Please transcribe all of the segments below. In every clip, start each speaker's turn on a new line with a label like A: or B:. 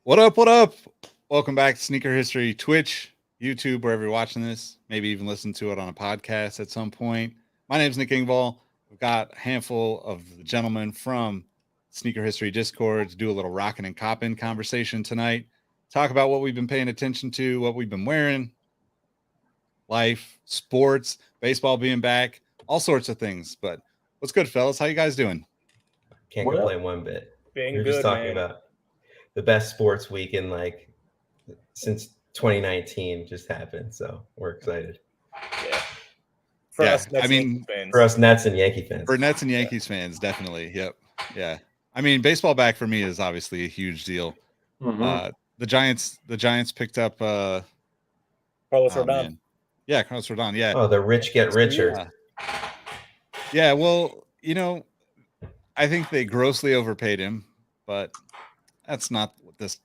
A: What up? What up? Welcome back to Sneaker History, Twitch, YouTube, wherever you're watching this. Maybe even listen to it on a podcast at some point. My name is Nick Ingval. We've got a handful of the gentlemen from Sneaker History Discord to do a little Rockin' and Coppin conversation tonight. Talk about what we've been paying attention to, what we've been wearing, life, sports, baseball being back, all sorts of things. But what's good, fellas? How you guys doing?
B: Can't complain one bit.
C: Being
B: You're
C: good,
B: just talking
C: man.
B: about the best sports weekend since 2019 just happened, so we're excited.
C: Yeah. For us Nets and Yankees fans.
B: For us Nets and Yankee fans.
A: For Nets and Yankees fans, definitely. Yep. Yeah. I mean, baseball back for me is obviously a huge deal.
B: Mm-hmm.
A: The Giants picked up
C: Carlos Rodon.
A: Yeah, Carlos Rodon. Yeah.
B: Oh, the rich get richer.
A: Yeah, well, I think they grossly overpaid him, but that's not what this.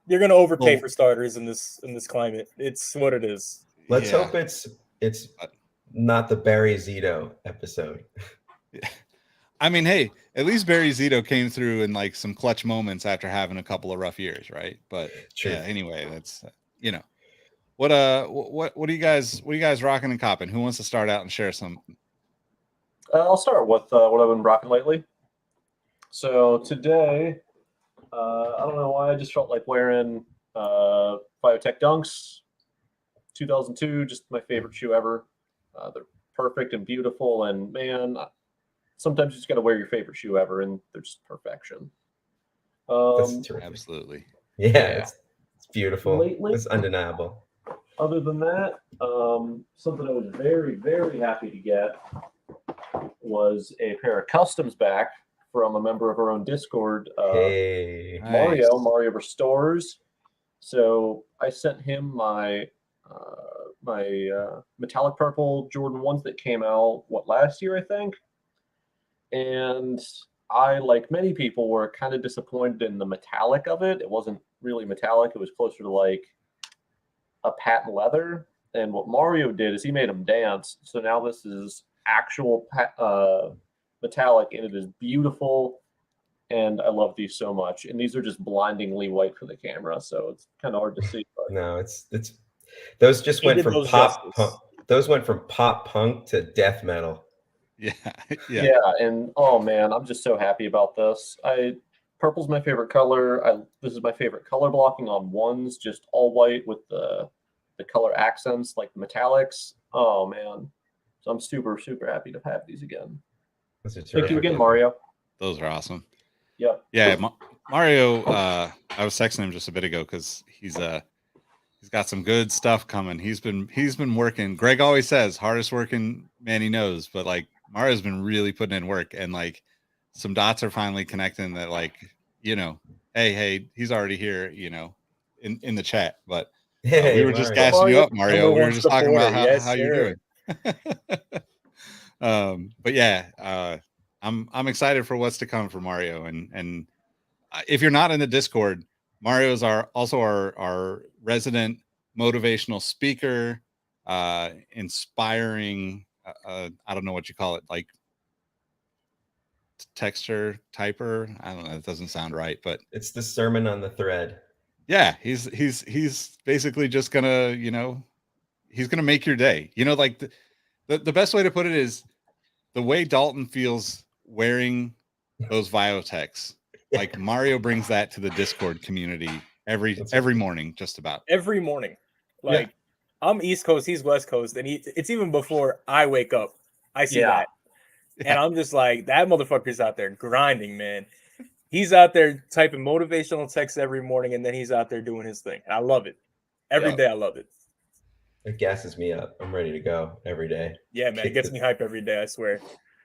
C: You're gonna overpay for starters in this climate. It's what it is.
B: Let's hope it's not the Barry Zito episode.
A: Yeah. I mean, hey, at least Barry Zito came through in like some clutch moments after having a couple of rough years, right? But
B: True.
A: Yeah, anyway, that's what are you guys rocking and copping? Who wants to start out and share some?
D: I'll start with what I've been rocking lately. So today, I don't know why I just felt like wearing Biotech Dunks 2002, just my favorite shoe ever. They're perfect and beautiful, and man, sometimes you just got to wear your favorite shoe ever, and they're just perfection.
A: Absolutely.
B: Yeah, it's beautiful.
D: Lately,
B: it's undeniable.
D: Other than that, something I was very, very happy to get was a pair of customs back from a member of our own Discord,
B: Hey,
D: Mario Restores. So I sent him my metallic purple Jordan 1s that came out last year, I think. And I, like many people, were kind of disappointed in the metallic of it. It wasn't really metallic. It was closer to like a patent leather. And what Mario did is he made them dance. So now this is actual metallic, and it is beautiful. And I love these so much. And these are just blindingly white for the camera, so it's kind of hard to see. But
B: no, it's those just went from pop punk. Those went from pop punk to death metal.
A: Yeah.
D: And oh man, I'm just so happy about this. Purple's my favorite color. This is my favorite color blocking on ones, just all white with the color accents like the metallics. Oh man, so I'm super, super happy to have these again. Thank you again, Mario.
A: Those are awesome.
D: Yep.
A: Yeah, Mario. I was texting him just a bit ago because he's got some good stuff coming. He's been working. Greg always says hardest working man he knows, but like Mario's been really putting in work, and like some dots are finally connecting that like hey, he's already here, in the chat, but we were just gassing you up, Mario. We were just talking about how you're doing. But yeah, I'm excited for what's to come for Mario, and if you're not in the Discord, Mario's also our resident motivational speaker, inspiring. I don't know what you call it, like texture typer. I don't know. It doesn't sound right, but
B: it's the sermon on the thread.
A: Yeah, he's basically just gonna, he's gonna make your day. Like the best way to put it is the way Dalton feels wearing those Biotechs. Like Mario brings that to the Discord community every morning, just about
C: every morning. Like I'm East Coast, he's West Coast, and it's even before I wake up. I see that, and I'm just like, that motherfucker's out there grinding, man. He's out there typing motivational texts every morning, and then he's out there doing his thing. I love it. Every day, I love it.
B: It gasses me up. I'm ready to go every day.
C: Yeah, man, it gets me hype every day, I swear.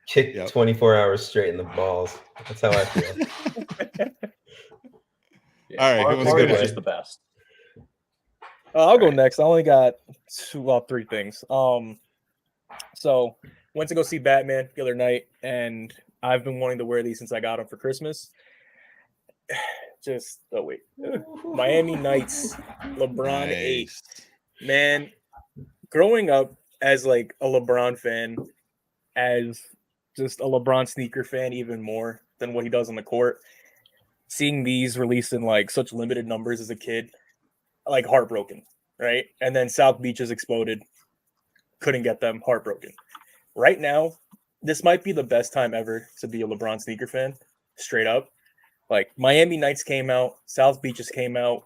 B: Kick 24 hours straight in the balls. That's how I feel.
A: All right,
D: Mario's just the best.
C: I'll go next. I only got three things. So went to go see Batman the other night, and I've been wanting to wear these since I got them for Christmas. Miami Knights, LeBron 8. Man, growing up as like a LeBron fan, as just a LeBron sneaker fan, even more than what he does on the court, seeing these released in like such limited numbers as a kid, like heartbroken, right? And then South Beaches exploded, couldn't get them, heartbroken. Right now, this might be the best time ever to be a LeBron sneaker fan, straight up. Like Miami Nights came out, South Beaches came out.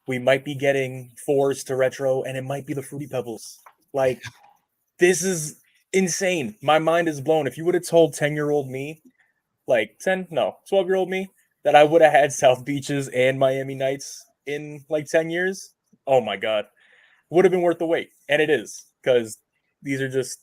C: We might be getting fours to retro, and it might be the Fruity Pebbles. Like, this is insane. My mind is blown. If you would have told 10-year-old me, like 12-year-old me, that I would have had South Beaches and Miami Nights in like 10 years, oh my God, would have been worth the wait. And it is, because these are just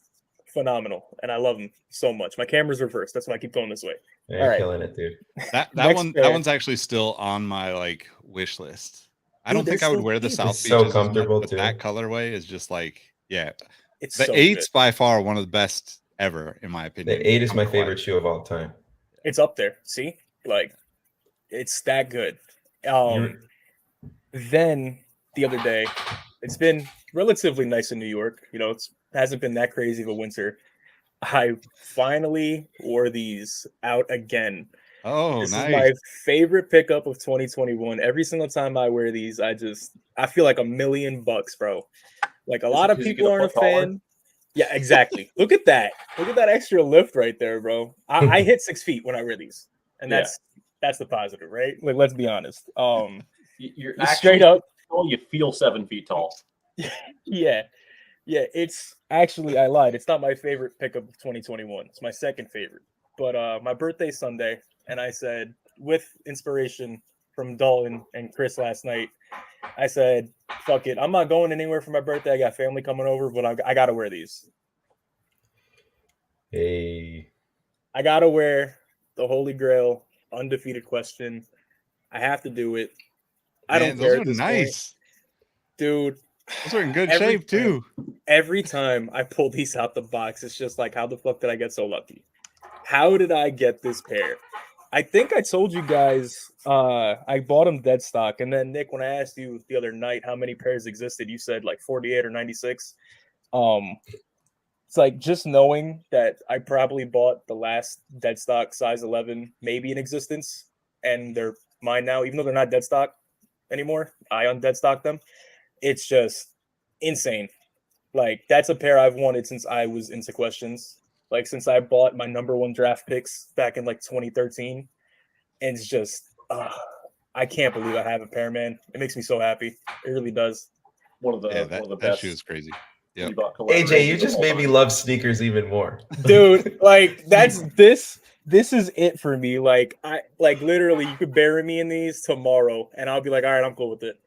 C: phenomenal, and I love them so much. My camera's reversed. That's why I keep going this way.
B: You're
C: All right.
B: killing it, dude.
A: That
C: Next
A: one's actually still on my like wish list. I don't
C: Dude,
A: think I would
C: they're
A: wear the
C: so
A: South
B: It's
A: Beaches
B: so
A: as much,
B: comfortable,
A: but
B: too.
A: that colorway is just like, yeah.
C: It's
A: The
C: so
A: eight's
C: good.
A: by far one of the best ever, in my opinion.
B: The 8 is my
A: Colorwise.
B: favorite shoe of all time.
C: It's up there. See, like, it's that good. Then the other day, it's been relatively nice in New York. You know, it hasn't been that crazy of a winter. I finally wore these out again.
A: Oh,
C: This
A: nice.
C: is my favorite pickup of 2021. Every single time I wear these, I feel like $1,000,000, bro. Like a lot of
D: because you
C: people
D: get a
C: aren't a
D: foot taller?
C: fan. Yeah, exactly. Look at that. Look at that extra lift right there, bro. I hit 6 feet when I wear these, and
D: Yeah.
C: that's the positive, right? Like, let's be honest.
D: You're
C: Just
D: actually
C: straight up.
D: tall, you feel 7 feet tall.
C: Yeah. It's actually, I lied. It's not my favorite pickup of 2021. It's my second favorite. But my birthday's Sunday, and I said, with inspiration from Dalton and Chris last night, I said, fuck it. I'm not going anywhere for my birthday. I got family coming over, but I got to wear these.
B: Hey.
C: I got to wear the Holy Grail undefeated question. I have to do it. I
A: Man,
C: don't care
A: those
C: at
A: are
C: this point.
A: nice.
C: Dude.
A: Those are in good
C: Every
A: shape too.
C: Every time I pull these out the box, it's just like, how the fuck did I get so lucky? How did I get this pair? I think I told you guys I bought them dead stock. And then, Nick, when I asked you the other night how many pairs existed, you said like 48 or 96. It's like just knowing that I probably bought the last dead stock size 11 maybe in existence, and they're mine now, even though they're not dead stock anymore. I undead stock them. It's just insane. Like, that's a pair I've wanted since I was into questions. Like, since I bought my number one draft picks back in like 2013. And it's just, I can't believe I have a pair, man. It makes me so happy. It really does.
D: One of the
A: That
D: best.
A: shoe is crazy. Yep.
D: Reebok
B: AJ, you
D: collaborations
B: just
D: of all
B: made me
D: time.
B: love sneakers even more.
C: Dude, like, this is it for me. Like, literally, you could bury me in these tomorrow and I'll be like, all right, I'm cool with it.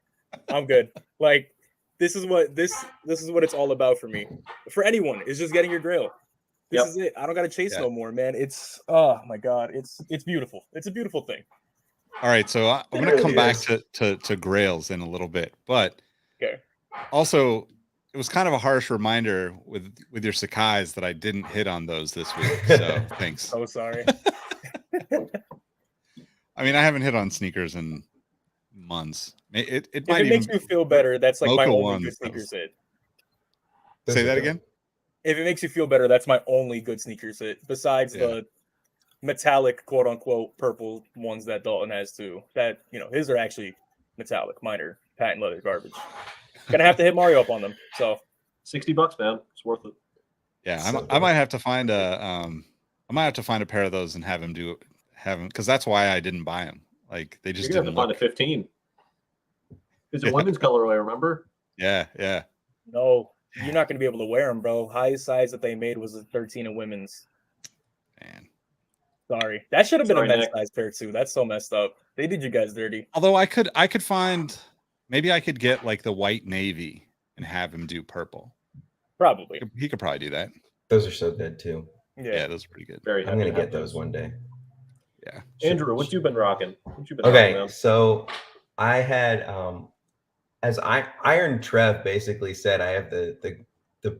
C: I'm good. Like, this is what it's all about for me. For anyone, is just getting your grail. This is it. I don't gotta chase no more, man. It's, oh my God, it's beautiful. It's a beautiful thing.
A: All right, so I'm
B: It
A: gonna
B: really
A: come back
B: is.
A: to grails in a little bit, but
C: Okay.
A: also it was kind of a harsh reminder with your Sakai's that I didn't hit on those this week. So thanks.
C: So sorry.
A: I mean, I haven't hit on sneakers in months. It
C: If
A: might
C: it makes
A: even
C: you feel better, that's like my
A: Mocha
C: only
A: ones,
C: good sneakers hit.
A: say that again.
C: If it makes you feel better, that's my only good sneakers hit. Besides the metallic, quote unquote, purple ones that Dalton has too. That, you know, his are actually metallic. Mine are patent leather garbage. Gonna have to hit Mario up on them. So
D: $60, man. It's worth it.
A: Yeah,
B: So
A: I might have to find a pair of those and have him because that's why I didn't buy them. Like, they just
D: You're gonna
A: didn't
D: have to find a 15. It's a women's colorway, remember?
A: Yeah.
C: no, you're not gonna be able to wear them, bro. Highest size that they made was a 13 in women's.
A: Man.
C: Sorry, that should have been
D: Sorry,
C: a men's
D: Nick.
C: size pair too. That's so messed up. They did you guys dirty.
A: Although I could find, maybe I could get like the white navy and have him do purple.
C: Probably.
A: He could probably do that.
B: Those are so good too.
A: Yeah, those are pretty good.
D: Very
B: I'm
D: happy
B: gonna
D: to
B: get
D: have
B: those one day.
A: Yeah.
D: Andrew, what you been rocking? What you been rocking,
B: Okay,
D: man?
B: so I had as Iron Trev basically said, I have the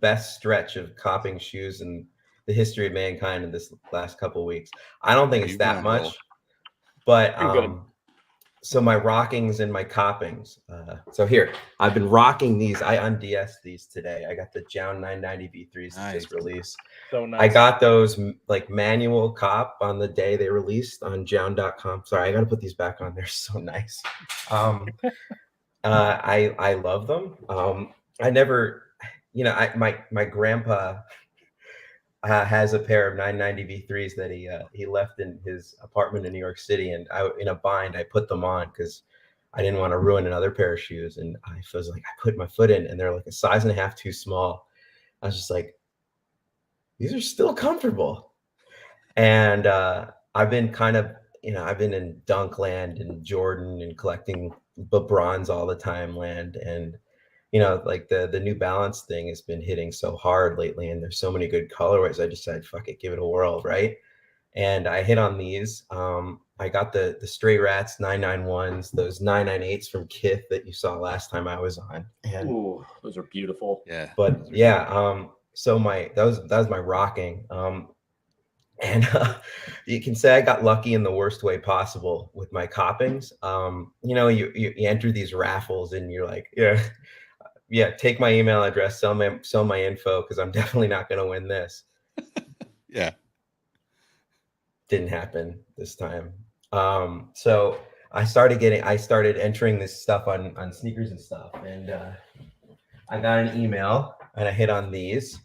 B: best stretch of copping shoes in the history of mankind in this last couple of weeks. I don't think it's
A: You've been
B: that
A: on a roll.
B: much, but
C: Pretty good.
B: So my rockings and my coppings. So here, I've been rocking these. I unds these today. I got the Jown 990 V3s that just released.
C: So nice.
B: I got those like manual cop on the day they released on jown.com. Sorry, I got to put these back on. They're so nice. I love them. I never, you know, my grandpa has a pair of 990 V3s that he left in his apartment in New York City, and in a bind I put them on because I didn't want to ruin another pair of shoes, and I was like, I put my foot in, and they're like a size and a half too small. I was just like, these are still comfortable, and I've been kind of, you know, I've been in Dunk land and Jordan and collecting LeBrons all the time land, and you know, like the New Balance thing has been hitting so hard lately, and there's so many good colorways. I decided, fuck it, give it a whirl, right? And I hit on these. I got the Stray Rats 991s, those 998s from Kith that you saw last time I was on. And
D: ooh, those are beautiful.
A: Yeah.
B: but yeah, so that was my rocking. And you can say I got lucky in the worst way possible with my coppings. You know, you enter these raffles and you're like, yeah, take my email address, sell my info, because I'm definitely not going to win this.
A: Yeah.
B: Didn't happen this time. So I started entering this stuff on sneakers and stuff, and I got an email and I hit on these.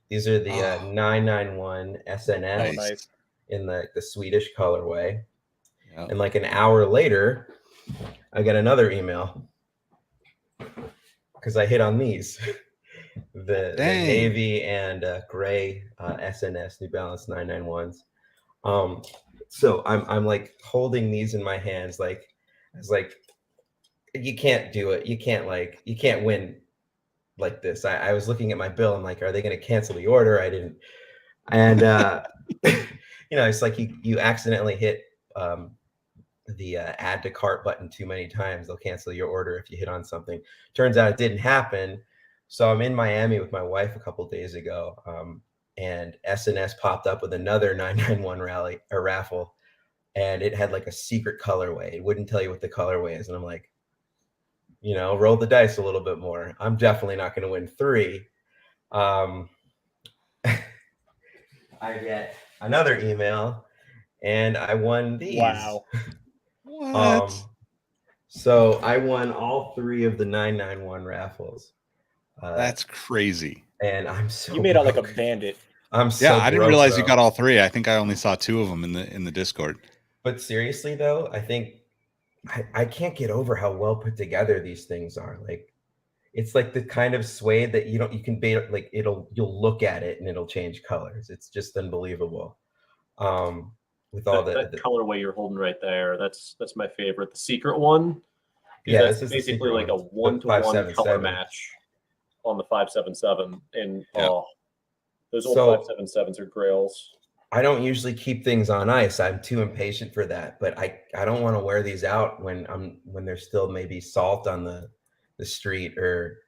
B: These are the 991 SNS
A: Nice.
B: in the Swedish colorway.
A: Yep.
B: And like an hour later, I get another email because I hit on these. the navy and gray SNS New Balance 991s. So I'm like holding these in my hands, like it's like, you can't do it. You can't win like this. I was looking at my bill. I'm like, are they going to cancel the order? I didn't. And you know, it's like you accidentally hit the add to cart button too many times. They'll cancel your order if you hit on something. Turns out it didn't happen. So I'm in Miami with my wife a couple days ago, and SNS popped up with another 991 raffle, and it had like a secret colorway. It wouldn't tell you what the colorway is, and I'm like, you know, roll the dice a little bit more. I'm definitely not going to win 3. I get another email, and I won these.
C: Wow.
A: What?
B: So I won all 3 of the 991 raffles.
A: That's crazy.
B: And I'm so
C: You made out like a
B: broke.
C: bandit.
B: I'm so
A: I didn't
B: broke,
A: realize
B: bro.
A: you got all 3. I think I only saw 2 of them in the Discord.
B: But seriously though, I think I can't get over how well put together these things are. Like, it's like the kind of suede that you can bait, like you'll look at it and it'll change colors. It's just unbelievable. With all
D: that colorway you're holding right there, that's my favorite. The secret one.
B: Yeah,
D: that's basically like a 1-to-1 color match on the 577, and those old 577s are grails.
B: I don't usually keep things on ice. I'm too impatient for that. But I don't want to wear these out when there's still maybe salt on the street, or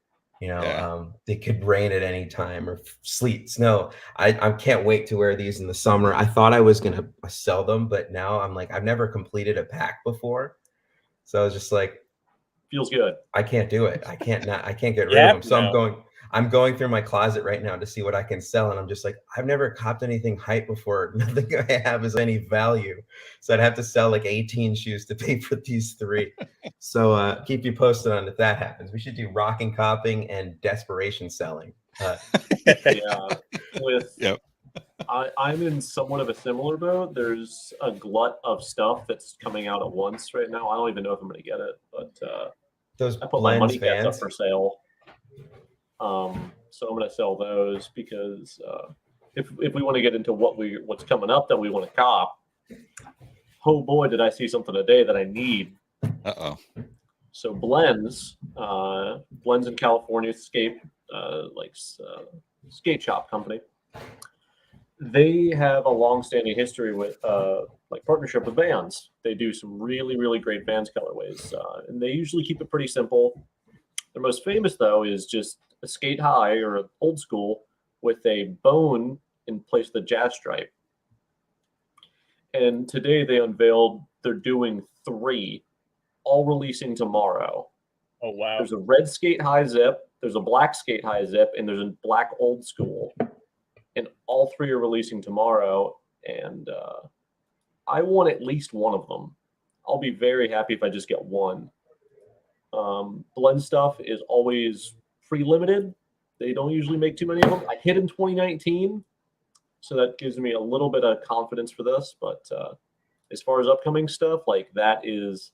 B: you know, they could rain at any time, or sleet, snow. I can't wait to wear these in the summer. I thought I was gonna sell them, but now I'm like, I've never completed a pack before, so I was just like,
D: feels good.
B: I can't do it. I can't get rid of them. So I'm going through my closet right now to see what I can sell. And I'm just like, I've never copped anything hype before. Nothing I have is any value. So I'd have to sell like 18 shoes to pay for these 3. So keep you posted on if that happens. We should do rocking copping and desperation selling.
D: Yeah. I'm in somewhat of a similar boat. There's a glut of stuff that's coming out at once right now. I don't even know if I'm going to get it, but
B: those
D: I put my money cats up for sale. So I'm going to sell those because if we want to get into what's coming up that we want to cop, oh boy, did I see something today that I need. So Blends in California, skate shop company. They have a long-standing history with partnership with Vans. They do some really, really great Vans colorways, and they usually keep it pretty simple. Their most famous, though, is just a skate high or an old school with a bone in place of the jazz stripe. And today they unveiled they're doing 3 all releasing tomorrow.
C: Oh wow!
D: There's a red skate high zip, there's a black skate high zip, and there's a black old school. And all three are releasing tomorrow. And I want at least one of them. I'll be very happy if I just get one. Blend stuff is always pre-limited. They don't usually make too many of them. I hit in 2019, so that gives me a little bit of confidence for this. But as far as upcoming stuff, like that is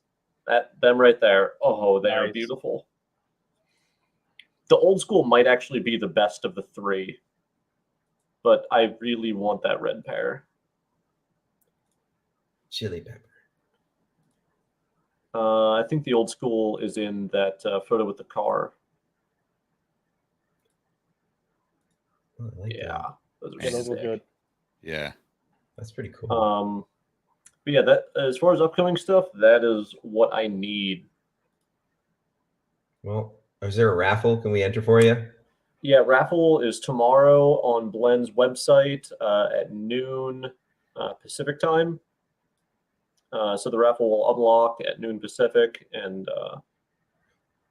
D: them right there. Oh, they are beautiful. The old school might actually be the best of the three, but I really want that red pair.
B: Chili pepper.
D: I think the old school is in that photo with the car.
B: Oh, I like that.
D: Those
C: were good.
A: Yeah,
B: That's pretty cool.
D: But yeah, that as far as upcoming stuff, that is what I need.
B: Well, is there a raffle? Can we enter for you?
D: Yeah, raffle is tomorrow on Blend's website at noon Pacific time. So the raffle will unlock at noon Pacific, and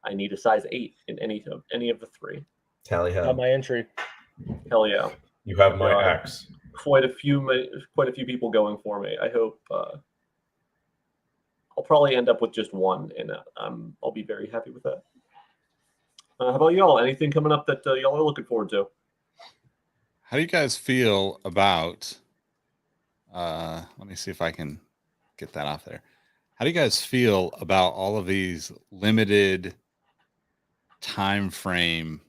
D: I need a size 8 in any of the three.
B: Tally ho.
C: Got my entry.
D: Hell yeah!
B: You have my axe.
D: Quite a few people going for me. I hope I'll probably end up with just one, and I'll be very happy with that. How about y'all? Anything coming up that y'all are looking forward to?
A: How do you guys feel about? Let me see if I can get that off there. How do you guys feel about all of these limited time frame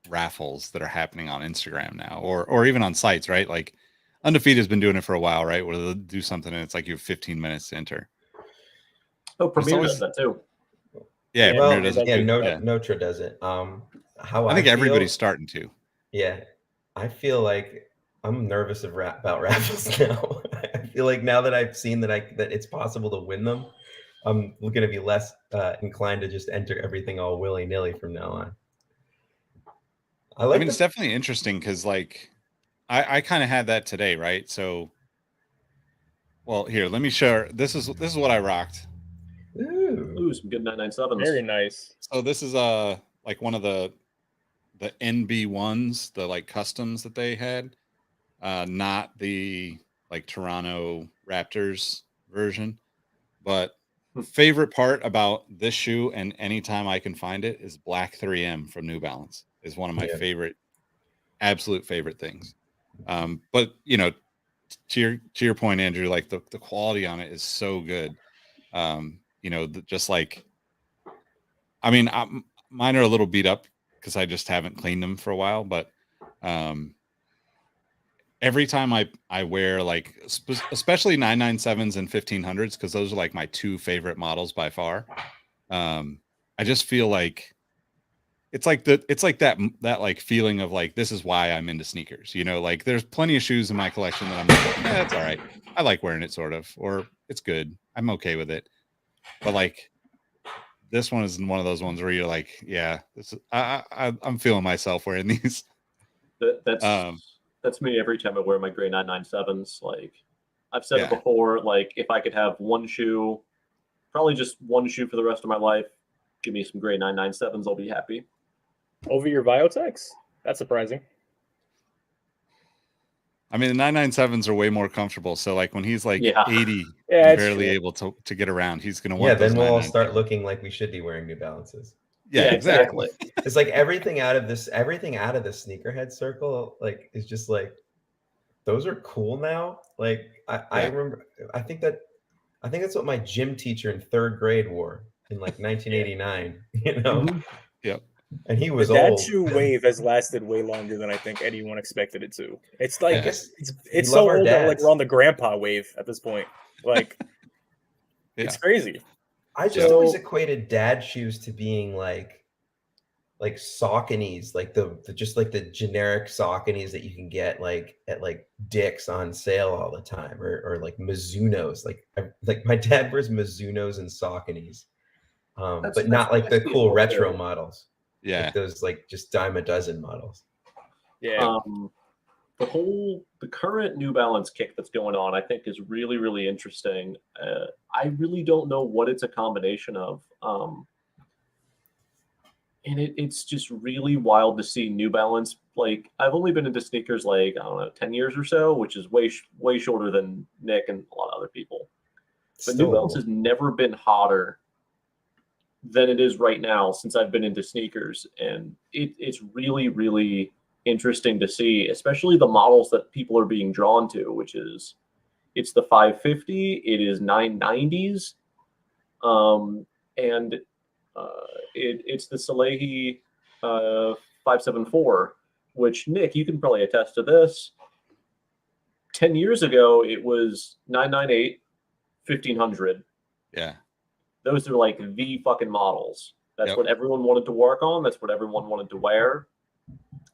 A: raffles that are happening on Instagram now, or even on sites, right? Like Undefeated has been doing it for a while, right? Where they'll do something and it's like you have 15 minutes to enter.
D: Oh, Premiere does that too.
A: Yeah,
B: well,
A: Premiere does it too.
B: Notre does it. How
A: I think everybody's starting to.
B: Yeah, I feel like I'm nervous about raffles now. I feel like now that I've seen that it's possible to win them, I'm going to be less inclined to just enter everything all willy-nilly from now on.
A: I mean, it's definitely interesting because, like, I kind of had that today, right? So, well, here, let me share. This is what I rocked.
D: Ooh, some good 997s.
C: Very nice.
A: So this is like one of the NB1s, the like customs that they had, not the like Toronto Raptors version. But favorite part about this shoe, and anytime I can find it, is black 3M from New Balance. Is one of my absolute favorite things. But you know, to your point, Andrew, like the quality on it is so good. You know, just like, I mean, mine are a little beat up because I just haven't cleaned them for a while, but every time I wear, like, especially 997s and 1500s, because those are like my two favorite models by far. I just feel like it's like that like feeling of like, this is why I'm into sneakers. You know, like there's plenty of shoes in my collection that I'm like, yeah, it's all right. I like wearing it, sort of, or it's good. I'm okay with it. But like, this one is one of those ones where you're like, yeah, this is, I'm feeling myself wearing these.
D: That's me every time I wear my gray 997s. Like I've said it before, like if I could have one shoe, probably just one shoe for the rest of my life, give me some gray 997s, I'll be happy.
C: Over your Biotex? That's surprising.
A: I mean, the 997s are way more comfortable. So like when he's like 80 and barely able to get around, he's going to want those.
B: Then we'll all start looking like we should be wearing New Balances.
A: Yeah, exactly.
B: It's like everything out of the sneakerhead circle, like, is just like, those are cool now. Like I remember, I think that's what my gym teacher in 3rd grade wore in like 1989, you know?
A: Mm-hmm. Yep.
B: And he was
C: old. That
B: old.
C: shoe wave has lasted way longer than I think anyone expected it to. It's like, it's
B: so
C: old that like we're on the grandpa wave at this point. Like, it's crazy.
B: I just always equated dad shoes to being like Sauconys, like the just like the generic Sauconys that you can get like at like Dick's on sale all the time, or like Mizunos. Like my dad wears Mizunos and Sauconys, but not like the cool retro models.
A: Yeah,
B: like those like just dime a dozen models.
C: Yeah.
D: the current New Balance kick that's going on, I think, is really, really interesting. I really don't know what it's a combination of. And it's just really wild to see New Balance. Like, I've only been into sneakers like, I don't know, 10 years or so, which is way shorter than Nick and a lot of other people. But New Balance has never been hotter than it is right now since I've been into sneakers. And it's really, really interesting to see, especially the models that people are being drawn to, which is it's the 550, it is 990s, and it's the Salehi 574, which, Nick, you can probably attest to this. 10 years ago, it was 998, 1500.
A: Yeah.
D: Those are like the fucking models. That's what everyone wanted to work on. That's what everyone wanted to wear.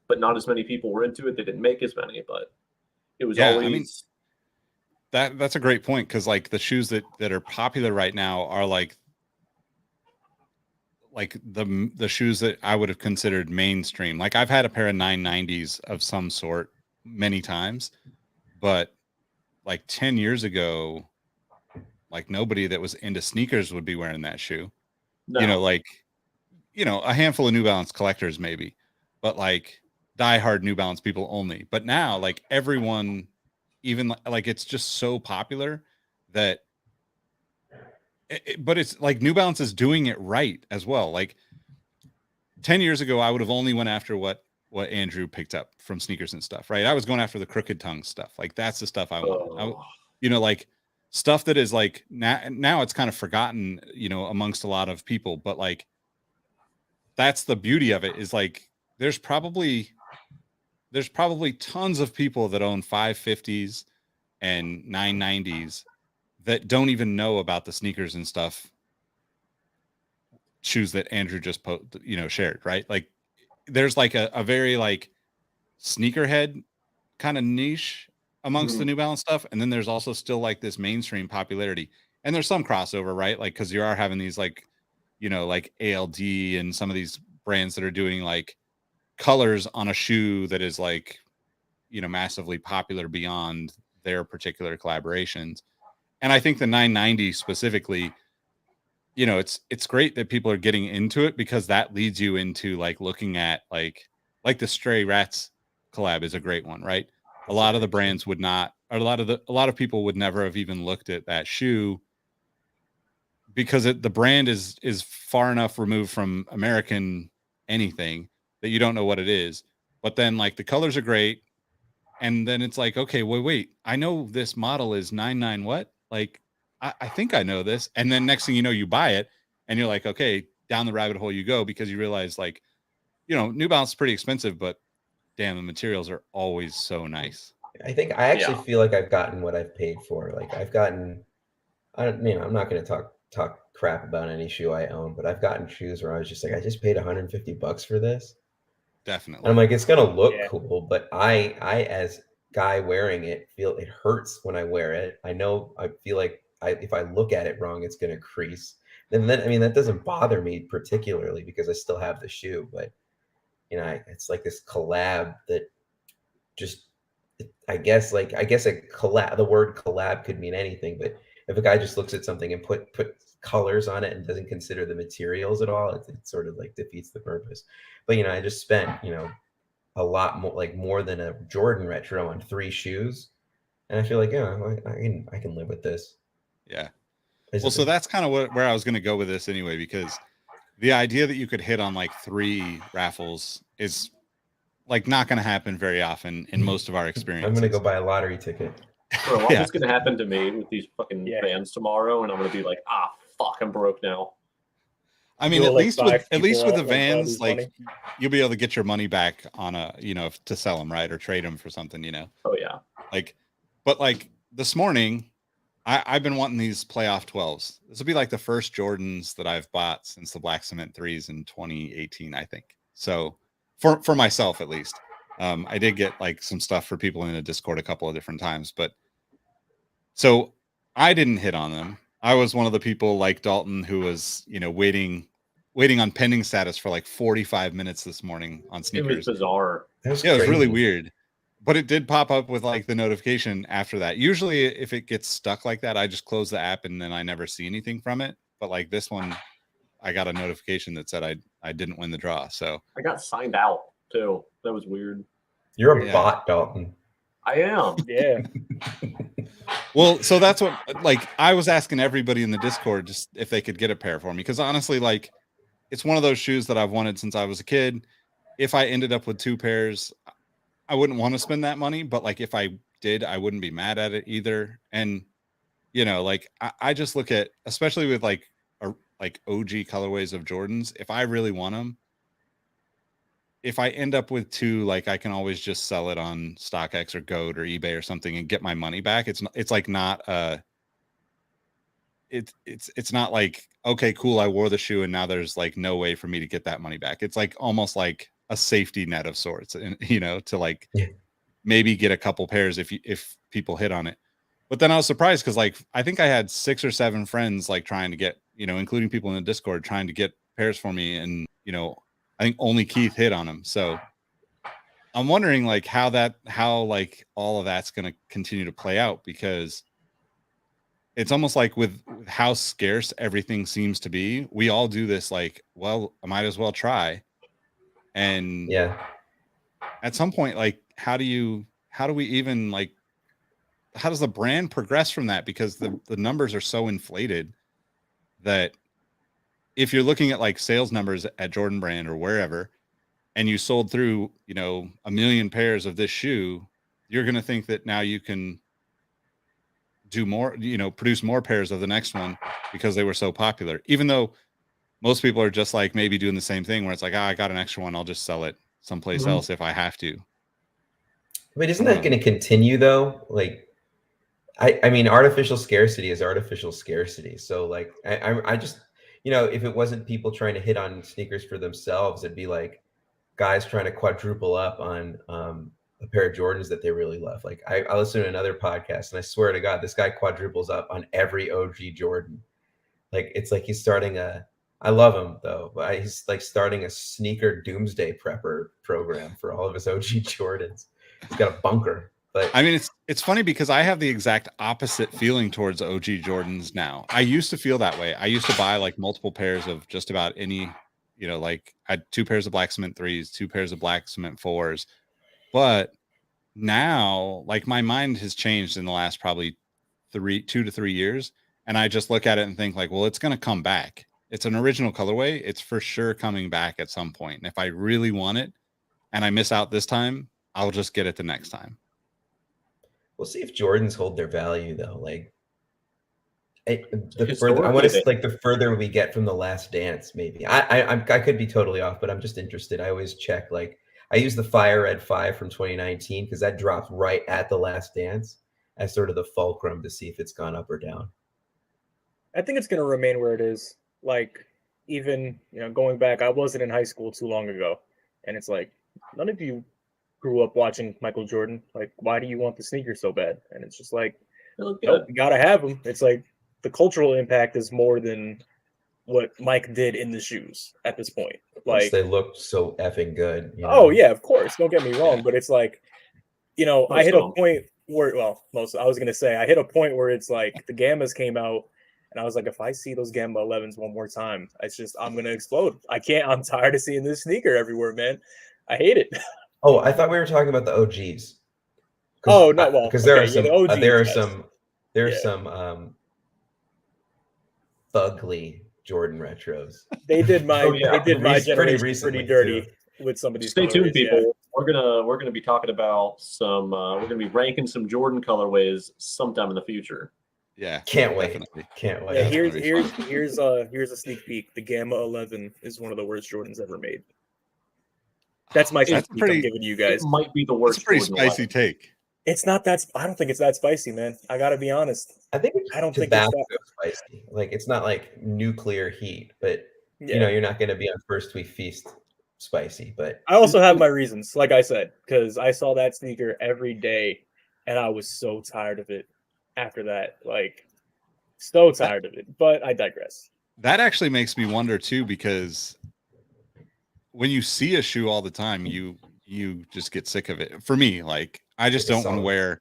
D: But not as many people were into it. They didn't make as many, but it was always.
A: I mean, that's a great point, because like the shoes that are popular right now are like the shoes that I would have considered mainstream. Like, I've had a pair of 990s of some sort many times, but like 10 years ago, like nobody that was into sneakers would be wearing that shoe. No. A handful of New Balance collectors maybe, but like diehard New Balance people only. But now, like, everyone, even like it's just so popular that but it's like New Balance is doing it right as well. Like 10 years ago, I would have only went after what Andrew picked up from Sneakers and Stuff, right? I was going after the crooked tongue stuff. Like, that's the stuff I want. Like stuff that is like now it's kind of forgotten, amongst a lot of people, but like that's the beauty of it, is like there's probably tons of people that own 550s and 990s that don't even know about the Sneakers and Stuff shoes that Andrew just shared, right? Like, there's like a very like sneakerhead kind of niche amongst the New Balance stuff, and then there's also still like this mainstream popularity, and there's some crossover, right? Like, because you are having these like like ALD and some of these brands that are doing like colors on a shoe that is like massively popular beyond their particular collaborations. And I think the 990 specifically, it's great that people are getting into it, because that leads you into like looking at like the Stray Rats collab is a great one, right? A lot of the brands would not, or a lot of people would never have even looked at that shoe, because the brand is far enough removed from American anything that you don't know what it is. But then like the colors are great, and then it's like, okay, wait, I know this model is 99 what? Like, I think I know this. And then next thing you know, you buy it and you're like, okay, down the rabbit hole you go, because you realize like, New Balance is pretty expensive, but damn, the materials are always so nice.
B: I think I actually feel like I've gotten what I've paid for. Like, I've gotten, I'm not going to talk crap about any shoe I own, but I've gotten shoes where I was just like, I just paid $150 for this.
A: Definitely.
B: And I'm like, it's going to look cool, but I as guy wearing it feel it hurts when I wear it. I feel like if I look at it wrong, it's going to crease. And then, I mean, that doesn't bother me particularly because I still have the shoe, but it's like this collab that just, I guess a collab, the word collab could mean anything, but if a guy just looks at something and put colors on it and doesn't consider the materials at all, it sort of like defeats the purpose. But I just spent a lot more, like more than a Jordan retro on 3 shoes, and I feel like I can live with this.
A: Yeah. Well, so that's kind of where I was going to go with this anyway, because the idea that you could hit on like 3 raffles is like not going to happen very often in most of our experiences.
B: I'm going to go buy a lottery ticket.
D: Bro, watch what's going to happen to me with these fucking fans tomorrow, and I'm going to be like, fuck, I'm broke now.
A: I mean, at least with the Vans, like you'll be able to get your money back on a, to sell them, right, or trade them for something,
D: Oh yeah.
A: Like, but like this morning, I've been wanting these playoff 12s. This will be like the first Jordans that I've bought since the Black Cement 3s in 2018, I think. So for myself, at least, I did get like some stuff for people in the Discord a couple of different times, but so I didn't hit on them. I was one of the people like Dalton who was, waiting on pending status for like 45 minutes this morning on Sneakers.
D: It was bizarre.
A: It was really weird. But it did pop up with like the notification after that. Usually if it gets stuck like that, I just close the app and then I never see anything from it. But like this one, I got a notification that said I didn't win the draw. So
D: I got signed out too. That was weird.
B: You're a
A: Yeah.
B: bot, Dalton.
D: I am.
C: Yeah.
A: well, so that's what like I was asking everybody in the Discord just if they could get a pair for me. Because honestly, like it's one of those shoes that I've wanted since I was a kid. If I ended up with 2 pairs, I wouldn't want to spend that money, but like if I did, I wouldn't be mad at it either. And you know, like I just look at, especially with like OG colorways of Jordans, if I really want them, if I end up with 2, like I can always just sell it on StockX or Goat or eBay or something and get my money back. It's like not it's not like, okay, cool, I wore the shoe and now there's like no way for me to get that money back. It's like almost like a safety net of sorts, and you know, to like maybe get a couple pairs if people hit on it. But then I was surprised because like I think I had 6 or 7 friends like trying to get, you know, including people in the Discord trying to get pairs for me, and you know, I think only Keith hit on them. So I'm wondering like how like all of that's going to continue to play out, because it's almost like with how scarce everything seems to be, we all do this like, well, I might as well try. And
B: yeah,
A: at some point, like how do we even like, how does the brand progress from that? Because the numbers are so inflated that if you're looking at like sales numbers at Jordan Brand or wherever, and you sold through, you know, 1 million pairs of this shoe, you're going to think that now you can do more, you know, produce more pairs of the next one because they were so popular, even though most people are just like maybe doing the same thing where it's like, I got an extra one, I'll just sell it someplace else if I have to.
B: But isn't that going to continue though? Like, I mean, artificial scarcity is artificial scarcity. So like, I just, you know, if it wasn't people trying to hit on sneakers for themselves, it'd be like guys trying to quadruple up on a pair of Jordans that they really love. Like I listen to another podcast and I swear to God, this guy quadruples up on every OG Jordan. Like, it's like he's starting I love him though, but he's like starting a sneaker doomsday prepper program for all of his OG Jordans. He's got a bunker. But
A: I mean, it's funny because I have the exact opposite feeling towards OG Jordans now. I used to feel that way. I used to buy like multiple pairs of just about any, you know, like I had 2 pairs of black cement 3s, 2 pairs of black cement 4s. But now, like my mind has changed in the last probably 2 to 3 years. And I just look at it and think like, well, it's going to come back. It's an original colorway. It's for sure coming back at some point. And if I really want it and I miss out this time, I'll just get it the next time.
B: We'll see if Jordans hold their value though. Like I want to like the further we get from The Last Dance, maybe. I could be totally off, but I'm just interested. I always check. Like I use the Fire Red 5 from 2019 because that dropped right at The Last Dance as sort of the fulcrum to see if it's gone up or down.
C: I think it's going to remain where it is. Like, even, you know, going back, I wasn't in high school too long ago, and it's like, none of you grew up watching Michael Jordan. Like, why do you want the sneakers so bad? And it's just like, nope, you gotta have them. It's like the cultural impact is more than what Mike did in the shoes at this point. Like,
B: they looked so effing good. You know?
C: Oh yeah, of course. Don't get me wrong, but it's like, you know, I hit a point where, I hit a point where it's like the Gammas came out, and I was like, if I see those Gamma 11s one more time, I'm gonna explode. I'm tired of seeing this sneaker everywhere, man. I hate it.
B: Oh, I thought we were talking about the OGs.
C: Oh no, well,
B: because there are some fugly Jordan retros.
C: They did my generation pretty dirty too. With some of these.
D: Stay tuned, people. Yeah. We're gonna be talking about some. We're gonna be ranking some Jordan colorways sometime in the future.
A: Yeah,
B: can't wait. Can't wait.
C: Yeah, here's a sneak peek. The Gamma 11 is one of the worst Jordans ever made. That's my sneak peek I'm giving you guys.
D: It might be the worst.
A: It's a pretty spicy take.
C: It's not that. I don't think it's that spicy, man. I gotta be honest.
B: I think it's it's that spicy. Like, it's not like nuclear heat, but you know, you're not going to be on First We Feast spicy. But
C: I also have my reasons, like I said, because I saw that sneaker every day, and I was so tired of it. After that, like, so tired of it. But I digress.
A: That actually makes me wonder too, because when you see a shoe all the time, you just get sick of it. For me, like I just don't want to wear.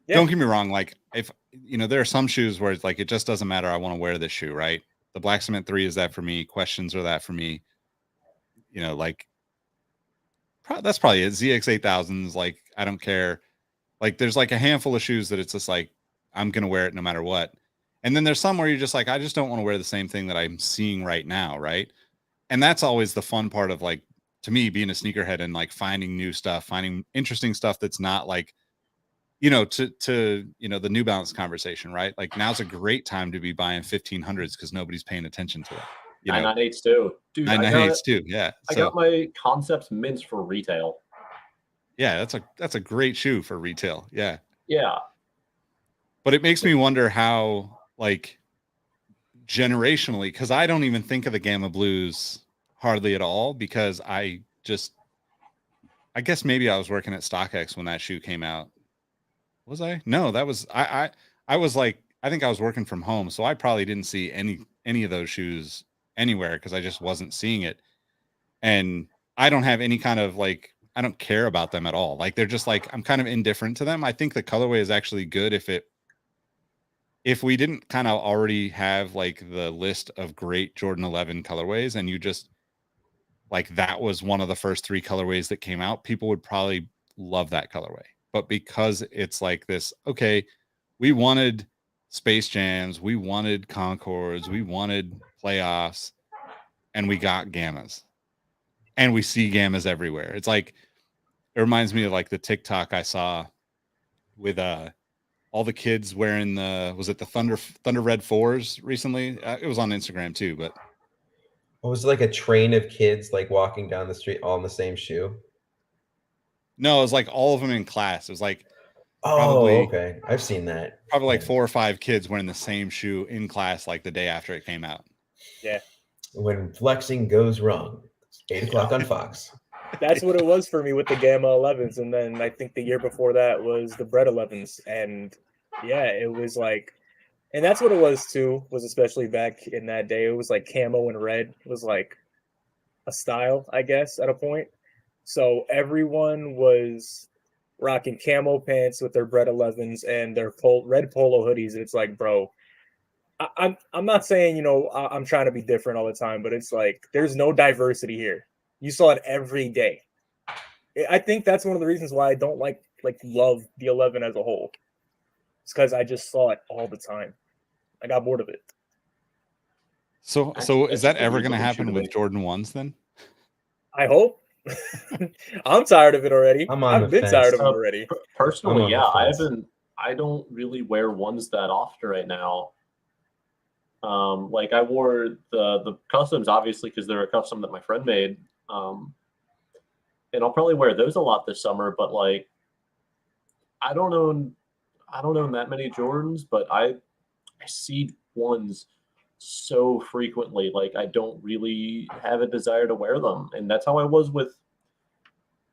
A: Yeah. Don't get me wrong. Like if there are some shoes where it's like it just doesn't matter. I want to wear this shoe, right? The Black Cement 3 is that for me. Questions are that for me. Like that's probably it. ZX 8000s. Like I don't care. Like there's like a handful of shoes that it's just like I'm gonna wear it no matter what. And then there's some where you're just like I just don't want to wear the same thing that I'm seeing right now, right? And that's always the fun part of like to me being a sneakerhead and like finding new stuff, finding interesting stuff that's not like to the New Balance conversation, right? Like now's a great time to be buying 1500s because nobody's paying attention to it.
D: 998s too, dude.
A: 998s too, yeah.
D: I got my Concepts mints for retail.
A: Yeah, that's a great shoe for retail. Yeah.
D: Yeah.
A: But it makes me wonder how like generationally, because I don't even think of the Gamma Blues hardly at all because I guess maybe I was working at StockX when that shoe came out. Was I? No, that was I was like I think I was working from home, so I probably didn't see any of those shoes anywhere because I just wasn't seeing it. And I don't have any kind of like I don't care about them at all. Like they're just like I'm kind of indifferent to them. I think the colorway is actually good if we didn't kind of already have like the list of great Jordan 11 colorways and you just like that was one of the first 3 colorways that came out, people would probably love that colorway. But because it's like this, okay, we wanted Space Jams, we wanted Concords, we wanted playoffs, and we got Gammas. And we see Gammas everywhere. It's like, it reminds me of like the TikTok I saw with all the kids wearing was it the Thunder Red 4s recently? It was on Instagram too, but.
B: Was it like a train of kids like walking down the street all in the same shoe?
A: No, it was like all of them in class. It was like
B: okay. I've seen that.
A: Probably like 4 or 5 kids wearing the same shoe in class like the day after it came out.
C: Yeah.
B: When flexing goes wrong, 8 o'clock on Fox.
C: That's what it was for me with the Gamma 11s. And then I think the year before that was the Bread 11s. And yeah, it was like, and that's what it was too, was especially back in that day. It was like camo and red. It was like a style, I guess, at a point. So everyone was rocking camo pants with their Bread 11s and their red polo hoodies. It's like, bro, I'm not saying, I'm trying to be different all the time, but it's like, there's no diversity here. You saw it every day. I think that's one of the reasons why I don't love the 11 as a whole. It's because I just saw it all the time. I got bored of it.
A: So is that ever going to happen with Jordan 1s then?
C: I hope. I'm tired of it already.
B: I've
C: been tired of it already.
D: Personally, yeah, I don't really wear ones that often right now. Like I wore the customs obviously because they're a custom that my friend made. And I'll probably wear those a lot this summer, but like I don't own that many Jordans, but I see ones so frequently, like I don't really have a desire to wear them. And that's how I was with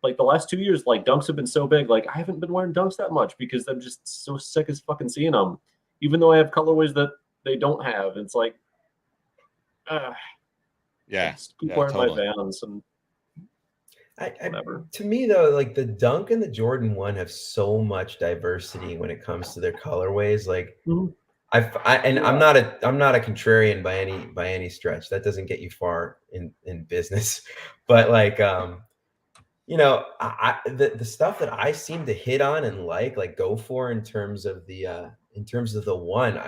D: like the last 2 years. Like dunks have been so big, like I haven't been wearing dunks that much because I'm just so sick as fucking seeing them, even though I have colorways that they don't have. It's like
A: yeah,
D: keep wearing totally. My Vans and
B: whatever. To me though, like the Dunk and the Jordan 1 have so much diversity when it comes to their colorways. Like I'm not a contrarian by any stretch. That doesn't get you far in business. But like the stuff that I seem to hit on and like go for in terms of the one,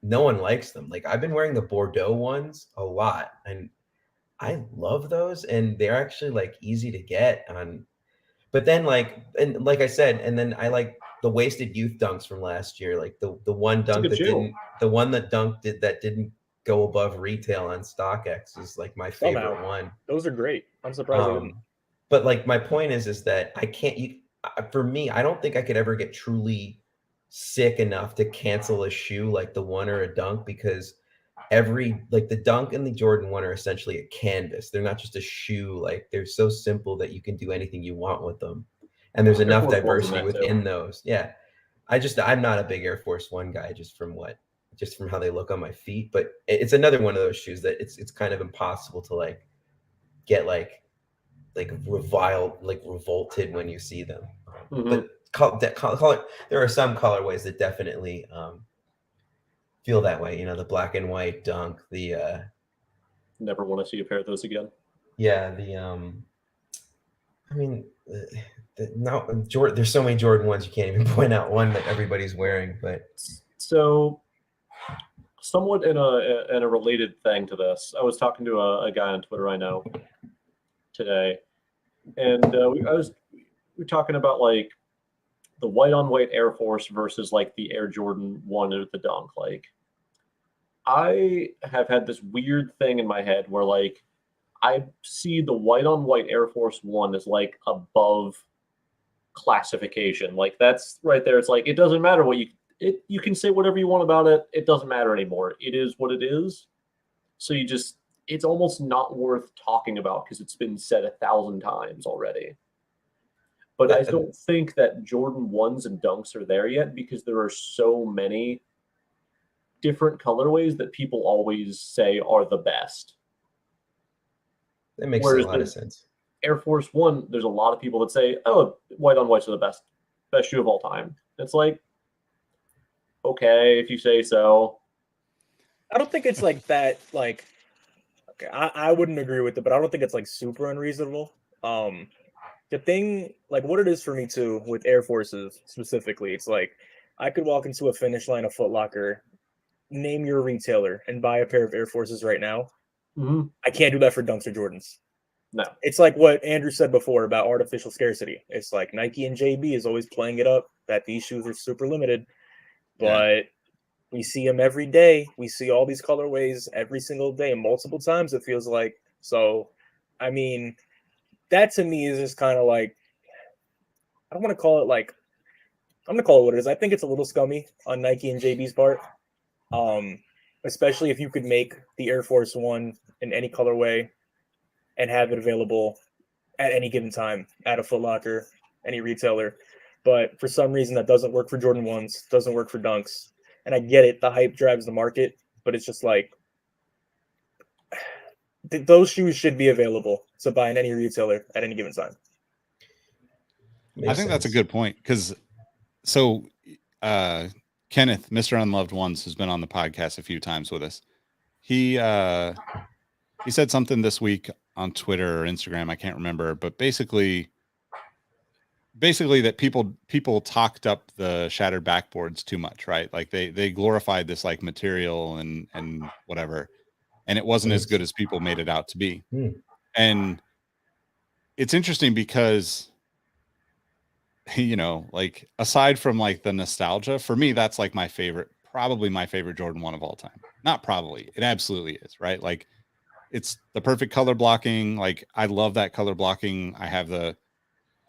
B: no one likes them. Like I've been wearing the Bordeaux ones a lot and I love those, and they're actually like easy to get on. But then like I said, and then I like the Wasted Youth dunks from last year, like the one dunk that didn't go above retail on StockX is like my favorite one.
C: Those are great. I'm surprised.
B: But like my point is that I can't. For me, I don't think I could ever get truly sick enough to cancel a shoe like the one or a dunk because the Dunk and the Jordan 1 are essentially a canvas. They're not just a shoe. Like they're so simple that you can do anything you want with them. And there's enough diversity within those. Yeah. I'm not a big Air Force 1 guy just from how they look on my feet, but it's another one of those shoes that it's kind of impossible to like get like revolted when you see them. But there are some colorways that definitely feel that way. The black and white Dunk, the
D: Never want to see a pair of those again.
B: yeah, I mean, there's so many Jordan ones you can't even point out one that everybody's wearing. But
D: so, somewhat in a related thing to this, I was talking to a guy on Twitter I know today, and we were talking about like the white on white Air Force versus like the Air Jordan 1 or the Dunk. Like, I have had this weird thing in my head where like I see the white on white Air Force 1 as like above classification. Like, that's right there. It's like, it doesn't matter what you can say whatever you want about it. It doesn't matter anymore. It is what it is. So it's almost not worth talking about because it's been said 1,000 times already. But I don't think that Jordan 1s and Dunks are there yet because there are so many different colorways that people always say are the best.
B: That makes a lot of sense.
D: Air Force 1, there's a lot of people that say, oh, white on whites are the best shoe of all time. It's like, okay, if you say so.
C: I don't think it's like that. Like, okay, I wouldn't agree with it, but I don't think it's like super unreasonable. The thing, like what it is for me too, with Air Forces specifically, it's like I could walk into a Finish Line of Foot Locker, name your retailer, and buy a pair of Air Forces right now.
D: Mm-hmm.
C: I can't do that for Dunks or Jordans.
D: No.
C: It's like what Andrew said before about artificial scarcity. It's like Nike and JB is always playing it up that these shoes are super limited, but we see them every day. We see all these colorways every single day, multiple times, it feels like. So, I mean, that to me is just kind of like, I don't want to call it like, I'm going to call it what it is. I think it's a little scummy on Nike and JB's part. Especially if you could make the Air Force 1 in any colorway and have it available at any given time at a Foot Locker, any retailer. But for some reason, that doesn't work for Jordan 1s, doesn't work for Dunks. And I get it. The hype drives the market, but it's just like those shoes should be available to buy in any retailer at any given time.
A: I think that's a good point because Kenneth, Mr. Unloved Ones, has been on the podcast a few times with us. He said something this week on Twitter or Instagram, I can't remember, but basically that people talked up the shattered backboards too much, right? Like they glorified this like material and whatever, and it wasn't as good as people made it out to be. And it's interesting because like aside from like the nostalgia, for me that's like probably my favorite Jordan 1 of all time. Not probably, it absolutely is, right? Like it's the perfect color blocking. Like I love that color blocking. I have the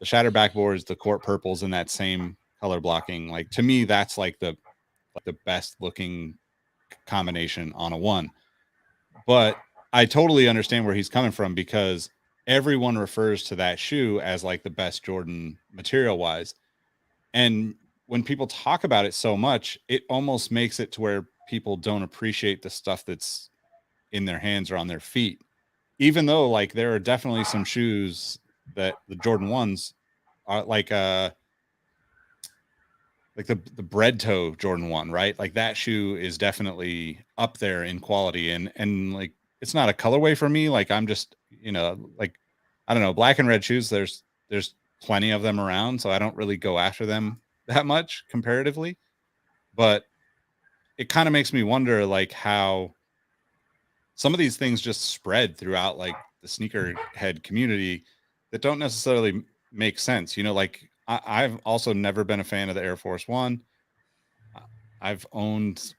A: shattered backboards, the court purples in that same color blocking. Like to me, that's like the best looking combination on a 1. But I totally understand where he's coming from because everyone refers to that shoe as like the best Jordan material wise. And when people talk about it so much, it almost makes it to where people don't appreciate the stuff that's in their hands or on their feet. Even though like there are definitely some shoes that the Jordan 1s are like the bread toe Jordan 1, right? Like that shoe is definitely up there in quality and like it's not a colorway for me. Like I'm just, like I don't know, black and red shoes, there's plenty of them around, so I don't really go after them that much comparatively. But it kind of makes me wonder like how some of these things just spread throughout like the sneakerhead community that don't necessarily make sense. Like I've also never been a fan of the Air Force 1. I've owned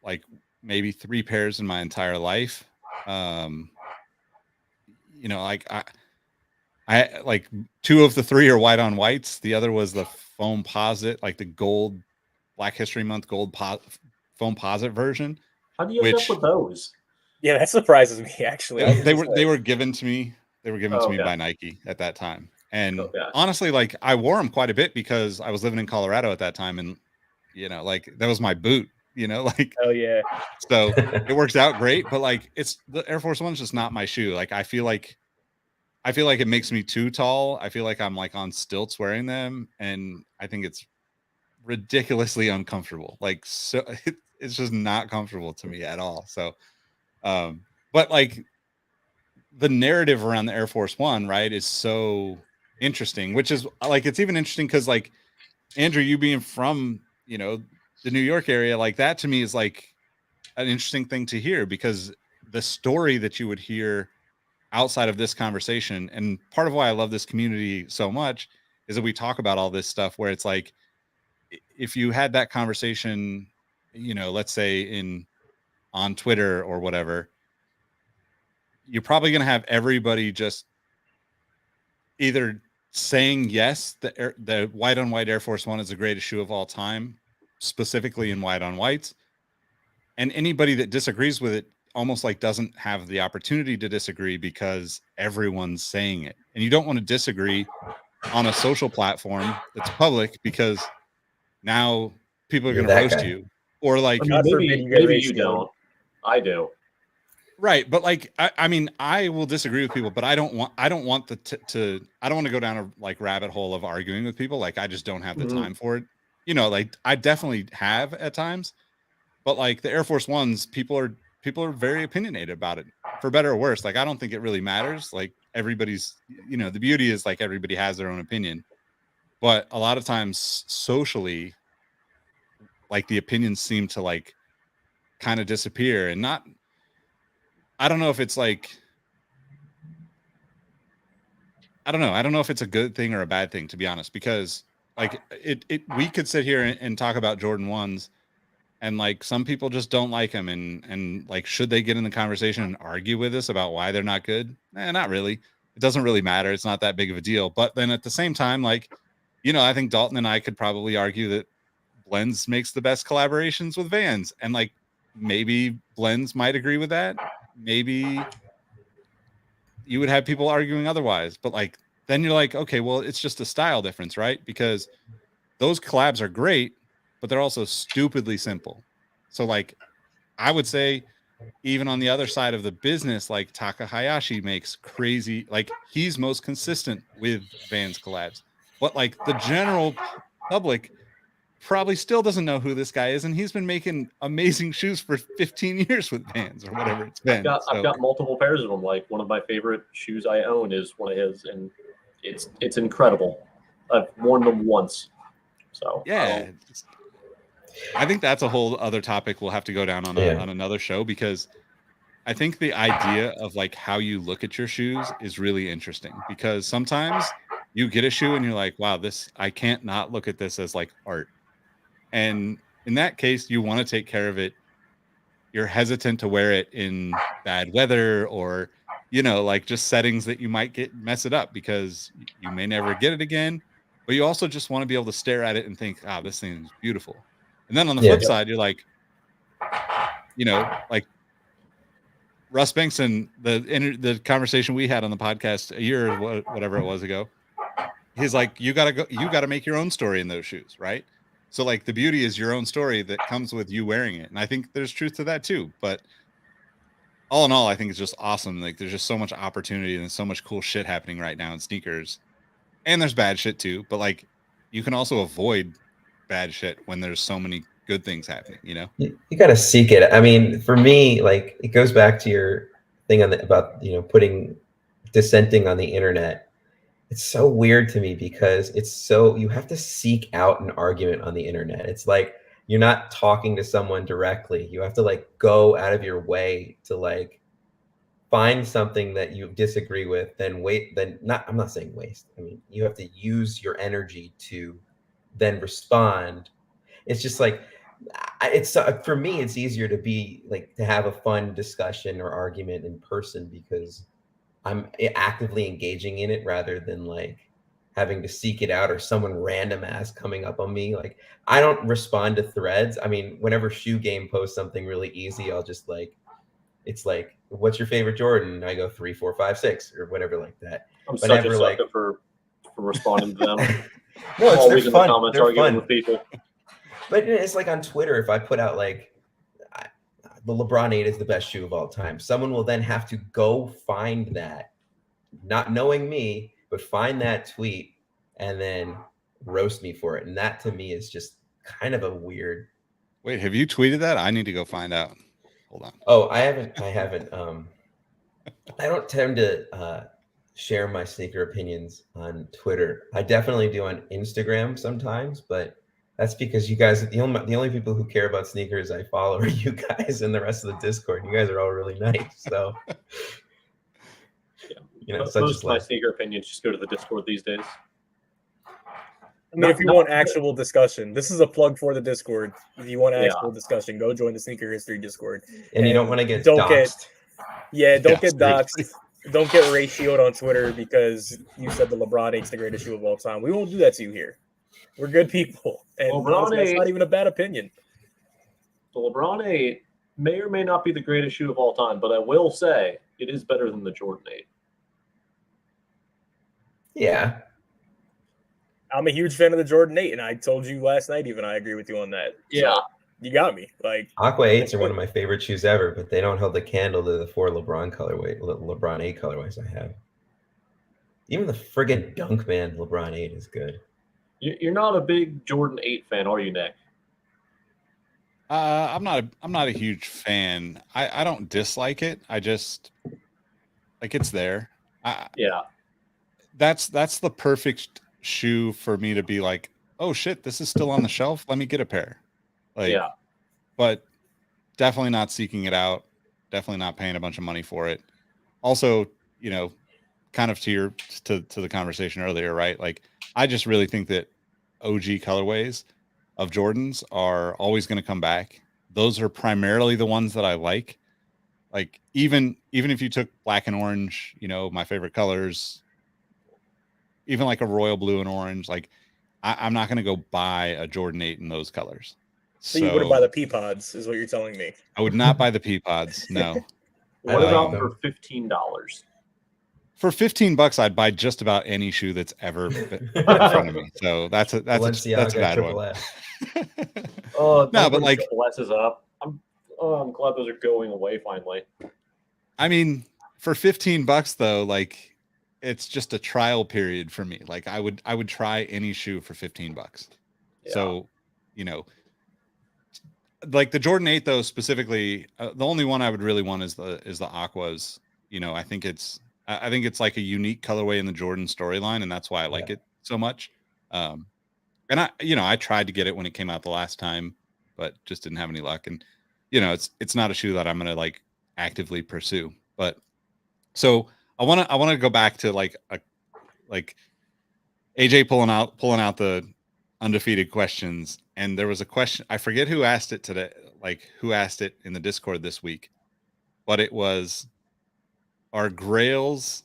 A: like maybe 3 pairs in my entire life. Like I like 2 of the 3 are white on whites. The other was the foam posit, like the gold Black History Month gold foam posit version.
D: How do you end up with those?
C: Yeah, that surprises me actually.
A: They were given to me. They were given to me by Nike at that time. And honestly, like I wore them quite a bit because I was living in Colorado at that time. And, like that was my boot, like,
C: oh yeah.
A: So it works out great. But like, the Air Force 1's just not my shoe. Like, I feel like I feel like it makes me too tall. I feel like I'm like on stilts wearing them, and I think it's ridiculously uncomfortable. Like, so it's just not comfortable to me at all. So, but like the narrative around the Air Force One, right, is so interesting, which is like, it's even interesting because like Andrew, you being from, you know, the New York area, like that to me is like an interesting thing to hear, because the story that you would hear outside of this conversation, and part of why I love this community so much, is that we talk about all this stuff where it's like, if you had that conversation, you know, let's say on Twitter or whatever, you're probably going to have everybody just either saying yes, the white on white Air Force One is the greatest shoe of all time, specifically in white on whites, and anybody that disagrees with it almost like doesn't have the opportunity to disagree because everyone's saying it. And you don't want to disagree on a social platform that's public, because now people are
B: You're
A: going to
B: that
A: roast
B: guy.
A: you, or like,
D: I mean,
C: God forbid you get
D: maybe
C: race
D: you
C: killed.
D: don't. I do.
A: right. But like, I mean, I will disagree with people, but I don't want I don't want to go down a like rabbit hole of arguing with people. Like, I just don't have the
D: Mhm.
A: time for it. You know, like I definitely have at times, but like the Air Force Ones, people are very opinionated about it, for better or worse. Like, I don't think it really matters. Like, everybody's, you know, the beauty is like everybody has their own opinion, but a lot of times socially, like the opinions seem to like kind of disappear. And not, I don't know if it's like, I don't know. I don't know if it's a good thing or a bad thing, to be honest, because like we could sit here and talk about Jordan ones, and like some people just don't like him, and like, should they get in the conversation and argue with us about why they're not good? Not really. It doesn't really matter. It's not that big of a deal. But then at the same time, like, you know, I think Dalton and I could probably argue that Blends makes the best collaborations with Vans, and like maybe Blends might agree with that. Maybe you would have people arguing otherwise, but like, then you're like, okay, well, it's just a style difference, right? Because those collabs are great, but they're also stupidly simple. So like, I would say, even on the other side of the business, like Taka Hayashi makes crazy, like he's most consistent with Vans collabs, but like the general public probably still doesn't know who this guy is, and he's been making amazing shoes for 15 years with Vans or whatever it's been.
D: I've got multiple pairs of them. Like, one of my favorite shoes I own is one of his, and it's incredible. I've worn them once. So
A: Yeah, I think that's a whole other topic we'll have to go down on on another show, because I think the idea of like how you look at your shoes is really interesting, because sometimes you get a shoe and you're like, wow, this, I can't not look at this as like art. And in that case, you want to take care of it. You're hesitant to wear it in bad weather, or, you know, like just settings that you might mess it up because you may never get it again. But you also just want to be able to stare at it and think, ah, this thing is beautiful. And then on the flip side, you're like, you know, like Russ Bengtson, the conversation we had on the podcast a year or whatever it was ago, he's like, you gotta make your own story in those shoes, right? So like, the beauty is your own story that comes with you wearing it. And I think there's truth to that too. But all in all, I think it's just awesome. Like, there's just so much opportunity and so much cool shit happening right now in sneakers. And there's bad shit too, but like, you can also avoid bad shit when there's so many good things happening, you know?
B: You got to seek it. I mean, for me, like, it goes back to your thing about, you know, putting dissenting on the internet. It's so weird to me because you have to seek out an argument on the internet. It's like you're not talking to someone directly. You have to like go out of your way to like find something that you disagree with, I'm not saying waste. I mean, you have to use your energy to then respond. It's just like, it's for me, it's easier to be like, to have a fun discussion or argument in person, because I'm actively engaging in it rather than like having to seek it out or someone random ass coming up on me. Like, I don't respond to threads. I mean, whenever Shoe Game posts something really easy, I'll just like, it's like, what's your favorite Jordan? And I go 3, 4, 5, 6 or whatever like that.
D: I'm such a sucker for responding to them.
B: No, it's
D: always
B: they're
D: in
B: fun.
D: the comments
B: They're
D: arguing
B: fun.
D: with people.
B: But it's like on Twitter, if I put out like, the LeBron 8 is the best shoe of all time, someone will then have to go find that not knowing me, but find that tweet and then roast me for it. And that to me is just kind of a weird.
A: Wait, have you tweeted that? I need to go find out. Hold on.
B: Oh, I haven't. I don't tend to share my sneaker opinions on Twitter. I definitely do on Instagram sometimes, but that's because you guys, the only people who care about sneakers I follow are you guys and the rest of the Discord. You guys are all really nice. So,
D: Most of my sneaker opinions just go to the Discord these days.
C: I mean, if you want actual discussion, this is a plug for the Discord. If you want actual discussion, go join the Sneaker History Discord.
B: And you don't want to get doxxed.
C: Don't get doxxed. Don't get ratioed on Twitter because you said the LeBron 8's the greatest shoe of all time. We won't do that to you here. We're good people. And that's not even a bad opinion.
D: The LeBron 8 may or may not be the greatest shoe of all time, but I will say it is better than the Jordan 8.
B: Yeah.
C: I'm a huge fan of the Jordan 8, and I told you last night even I agree with you on that.
D: Yeah.
C: So you got me. Like
B: Aqua 8s are one of my favorite shoes ever, but they don't hold the candle to the 4 LeBron 8 colorways I have. Even the friggin' Dunkman LeBron 8 is good.
D: You're not a big Jordan 8 fan, are you, Nick?
A: I'm not a huge fan. I don't dislike it. I just like it's there. That's the perfect shoe for me to be like, oh shit, this is still on the shelf. Let me get a pair. But definitely not seeking it out. Definitely not paying a bunch of money for it. Also, kind of to the conversation earlier, right? Like, I just really think that OG colorways of Jordans are always going to come back. Those are primarily the ones that I like. Like, even if you took black and orange, my favorite colors, even like a royal blue and orange, like I'm not going to go buy a Jordan 8 in those colors.
C: So you wouldn't buy the Peapods, is what you're telling me.
A: I would not buy the Peapods. No.
D: What about for $15?
A: For $15, I'd buy just about any shoe that's ever been in front of me. So that's a bad one.
D: No, but like blesses up. I'm glad those are going away finally.
A: I mean, for $15 though, like it's just a trial period for me. Like I would try any shoe for $15. Yeah. So, like the Jordan 8 though, specifically, the only one I would really want is the Aquas. I think it's like a unique colorway in the Jordan storyline, and that's why I like it so much. And I tried to get it when it came out the last time, but just didn't have any luck. And it's not a shoe that I'm gonna like actively pursue. But so I want to go back to like AJ pulling out the undefeated questions, and there was a question, I forget who asked it today, like who asked it in the Discord this week, but it was, are grails,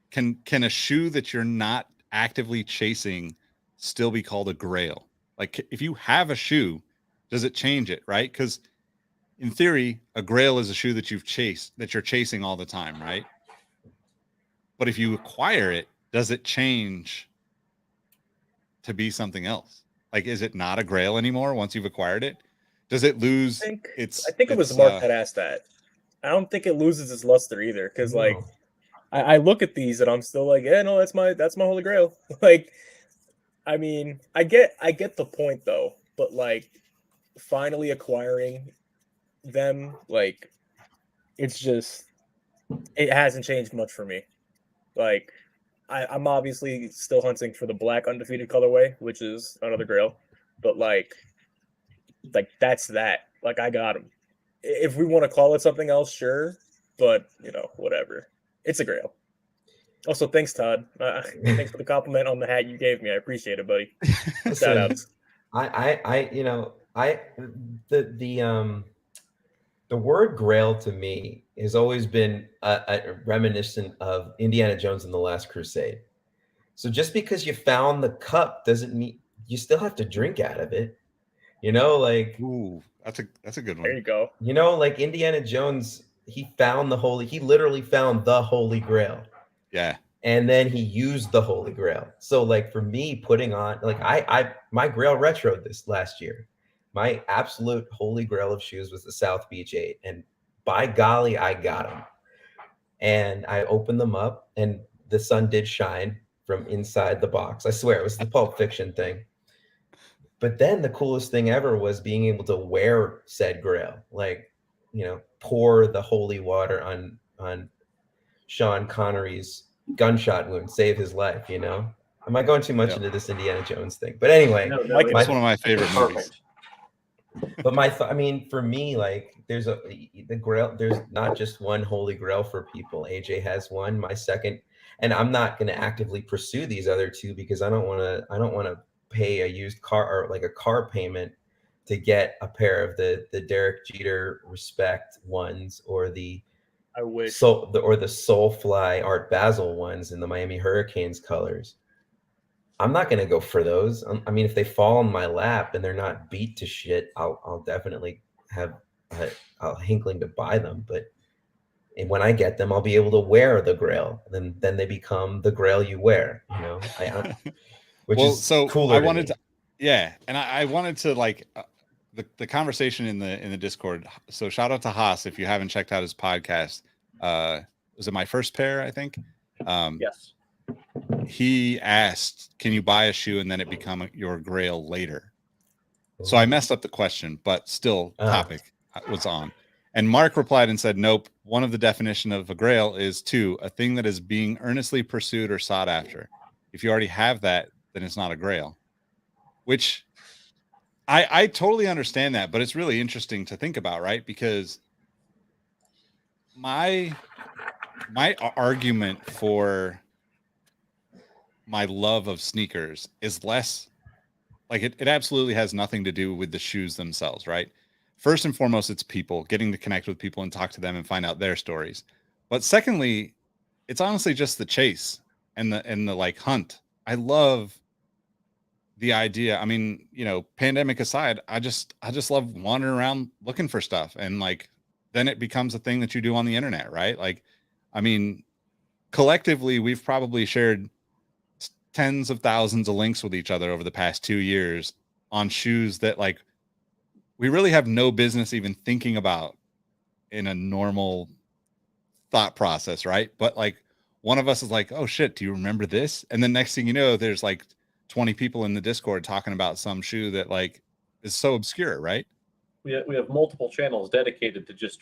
A: can a shoe that you're not actively chasing still be called a grail? Like if you have a shoe, does it change it, right? Because in theory, a grail is a shoe that you're chasing all the time, right? But if you acquire it, does it change to be something else? Like, is it not a grail anymore once you've acquired it? Does it lose
C: I think it was Mark that asked that. I don't think it loses its luster either, because like I look at these and I'm still like, yeah, no, that's my holy grail. Like, I mean, I get the point though, but like finally acquiring them, like it hasn't changed much for me. Like I'm obviously still hunting for the black undefeated colorway, which is another grail, but like that's that. Like I got them. If we want to call it something else, sure, but whatever. It's a grail. Also, thanks, Todd. Thanks for the compliment on the hat you gave me. I appreciate it, buddy. Shout outs.
B: The word grail to me has always been a reminiscent of Indiana Jones and the Last Crusade. So just because you found the cup doesn't mean you still have to drink out of it. Like,
A: ooh, that's a good one.
C: There you go.
B: Like Indiana Jones, he literally found the Holy Grail.
A: Yeah.
B: And then he used the Holy Grail. So like for me, putting on, like my Grail retroed this last year. My absolute Holy Grail of shoes was the South Beach 8. And by golly, I got them. and I opened them up, and the sun did shine from inside the box. I swear, it was the Pulp Fiction thing. But then the coolest thing ever was being able to wear said Grail, like, you know, pour the holy water on Sean Connery's gunshot wound, save his life. You know, am I going too much into this Indiana Jones thing? But anyway,
D: No,
C: Mike,
A: It's one of my favorite movies.
D: perfect.
B: but I mean, for me, like, there's the Grail. There's not just one holy Grail for people. AJ has one. My second, and I'm not going to actively pursue these other two because I don't want to pay a used car or like a car payment to get a pair of the Derek Jeter Respect ones or the
C: I wish.
B: the Soulfly Art Basel ones in the Miami Hurricanes colors. I'm not going to go for those. I mean, if they fall in my lap and they're not beat to shit, I'll definitely have a hinkling to buy them. But when I get them, I'll be able to wear the Grail. Then they become the Grail you wear. You know, which
A: Well,
B: is
A: so
B: cooler.
A: I wanted to, yeah, and I wanted to like the conversation in the Discord. So shout out to Haas if you haven't checked out his podcast. Was it My First Pair? I think.
D: Yes.
A: He asked, "Can you buy a shoe and then it become your Grail later?" So I messed up the question, but still, topic was on. And Mark replied and said, "Nope. One of the definition of a Grail is a thing that is being earnestly pursued or sought after. If you already have that, then it's not a Grail." Which I totally understand that, but it's really interesting to think about, right? Because my argument for my love of sneakers is less like it absolutely has nothing to do with the shoes themselves, right? First and foremost, it's people, getting to connect with people and talk to them and find out their stories. But secondly, it's honestly just the chase and the like hunt. I love the idea. I mean, you know, pandemic aside, I just love wandering around looking for stuff, and like then it becomes a thing that you do on the internet, right? Like, I mean, collectively we've probably shared tens of thousands of links with each other over the past 2 years on shoes that like we really have no business even thinking about in a normal thought process, right? But like one of us is like, "Oh shit, do you remember this?" And then next thing you know, there's like 20 people in the Discord talking about some shoe that like is so obscure, right?
D: We have multiple channels dedicated to just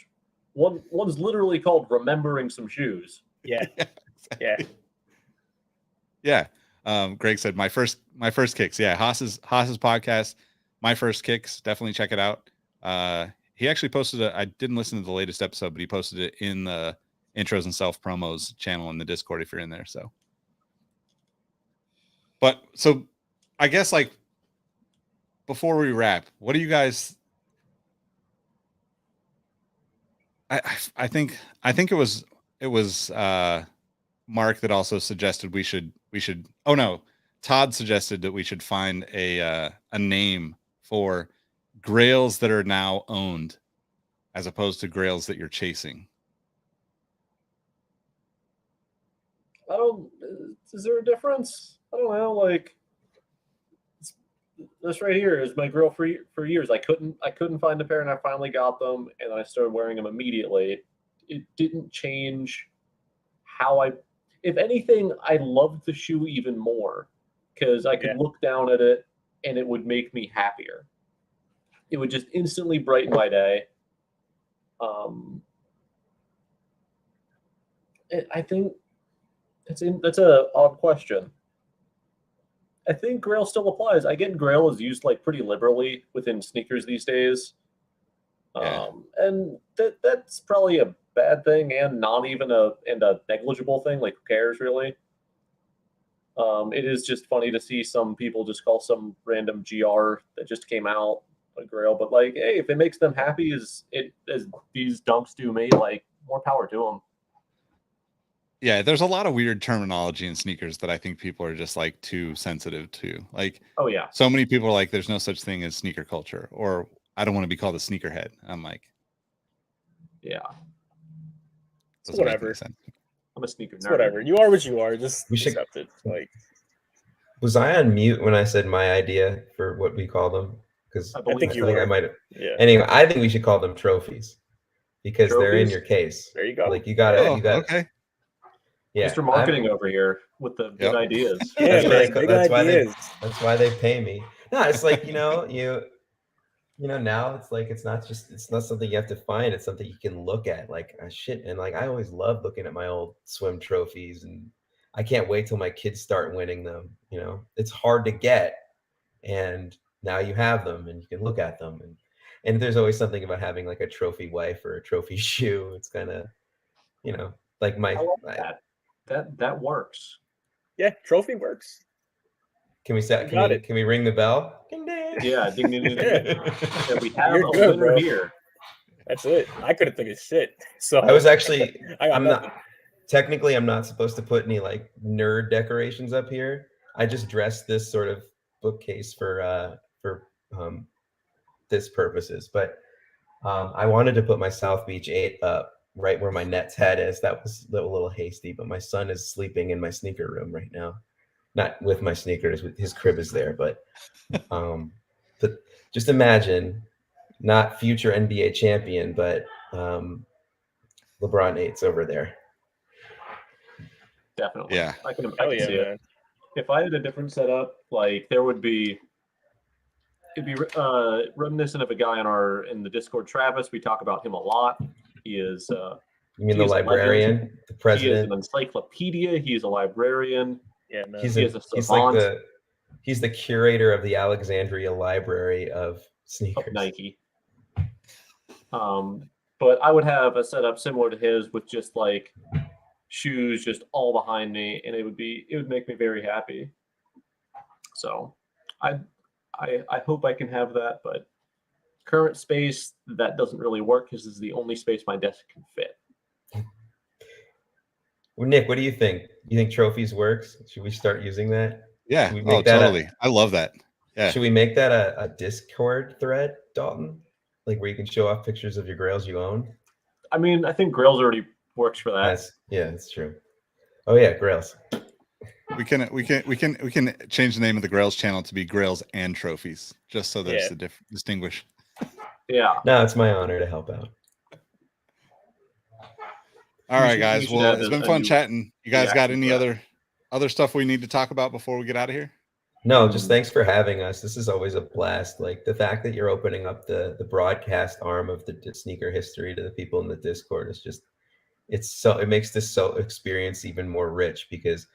D: one's literally called remembering some shoes.
C: Yeah.
A: Exactly. Yeah. Greg said my first kicks. Yeah, Haas's podcast, My First Kicks. Definitely check it out. He actually posted I didn't listen to the latest episode, but he posted it in the intros and self promos channel in the Discord if you're in there. So, but so I guess like before we wrap, what do you guys? I think it was Mark that also suggested we should. Oh no, Todd suggested that we should find a name for Grails that are now owned, as opposed to Grails that you're chasing.
D: Is there a difference? I don't know. Like this right here is my Grail for years. I couldn't find a pair, and I finally got them, and I started wearing them immediately. It didn't change how if anything, I loved the shoe even more because I could look down at it and it would make me happier. It would just instantly brighten my day. I think that's a odd question. I think Grail still applies. I get Grail is used like pretty liberally within sneakers these days. And that's probably a bad thing and not even a negligible thing. Like, who cares really? It is just funny to see some people just call some random GR that just came out a Grail, but like, hey, if it makes them happy as these dunks do me, like, more power to them.
A: Yeah, there's a lot of weird terminology in sneakers that I think people are just like too sensitive to. Like,
D: oh yeah,
A: so many people are like, "There's no such thing as sneaker culture," or "I don't want to be called a sneakerhead." I'm like,
D: yeah,
A: doesn't
C: whatever.
A: make any sense.
D: I'm a sneaker nerd.
C: Whatever. You are what you are. Just accept it. Like,
B: was I on mute when I said my idea for what we call them? Because
C: I think you
B: I
C: were.
B: might have.
C: Yeah.
B: Anyway, I think we should call them trophies because they're in
D: Trophies?
B: your case.
C: There you go.
B: Like you got it. You got
A: okay.
B: Yeah,
D: Mr. Marketing over here with the good ideas.
C: Yeah,
B: That's what
C: man,
B: they
C: big
B: that's why
C: ideas.
B: that's why they pay me. No, it's like now it's like it's not something you have to find. It's something you can look at. Like shit, and like I always love looking at my old swim trophies, and I can't wait till my kids start winning them. It's hard to get, and now you have them, and you can look at them, and there's always something about having like a trophy wife or a trophy shoe. It's kind of, like
D: I like that works.
C: Yeah, trophy works.
B: Can we set? Can we ring the bell? Ding, ding.
D: Yeah, ding ding ding.
C: Yeah.
D: And we have
C: You're
D: a
C: good,
D: winner
C: bro.
D: here.
C: That's it. I couldn't think of shit. So
B: I was actually.
C: I got
B: I'm
C: nothing.
B: not. Technically, I'm not supposed to put any like nerd decorations up here. I just dressed this sort of bookcase for this purposes, but I wanted to put my South Beach 8 up right where my Nets head is. That was a little hasty, but my son is sleeping in my sneaker room right now. Not with my sneakers, his crib is there, but just imagine, not future NBA champion, but LeBron 8's over there.
D: Definitely.
A: Yeah.
D: I can
C: Hell
D: see
C: yeah,
D: it.
C: man.
D: If I had a different setup, like it'd be reminiscent of a guy in the Discord, Travis. We talk about him a lot. He is
B: You mean the librarian, the president?
D: He is an encyclopedia. He is a librarian.
C: Yeah, man.
B: He's
D: savant.
B: like he's the curator of the Alexandria Library of sneakers.
D: Of Nike. But I would have a setup similar to his with just like shoes just all behind me, and it would make me very happy. So I hope I can have that, but current space, that doesn't really work because this is the only space my desk can fit.
B: Well, Nick, what do you think? You think trophies works? Should we start using that?
A: Yeah. Oh, totally. I love that. Yeah.
B: Should we make that a Discord thread, Dalton? Like where you can show off pictures of your grails you own?
D: I mean, I think Grails already works for that.
B: That's true. Oh yeah, grails.
A: We can change the name of the Grails channel to be Grails and Trophies, just so there's a distinguish.
D: Yeah.
B: No, it's my honor to help out.
A: All right, guys. Well, it's been fun chatting. You guys got any other stuff we need to talk about before we get out of here?
B: No, just thanks for having us. This is always a blast. Like the fact that you're opening up the broadcast arm of the sneaker history to the people in the Discord is just, it makes this experience even more rich, because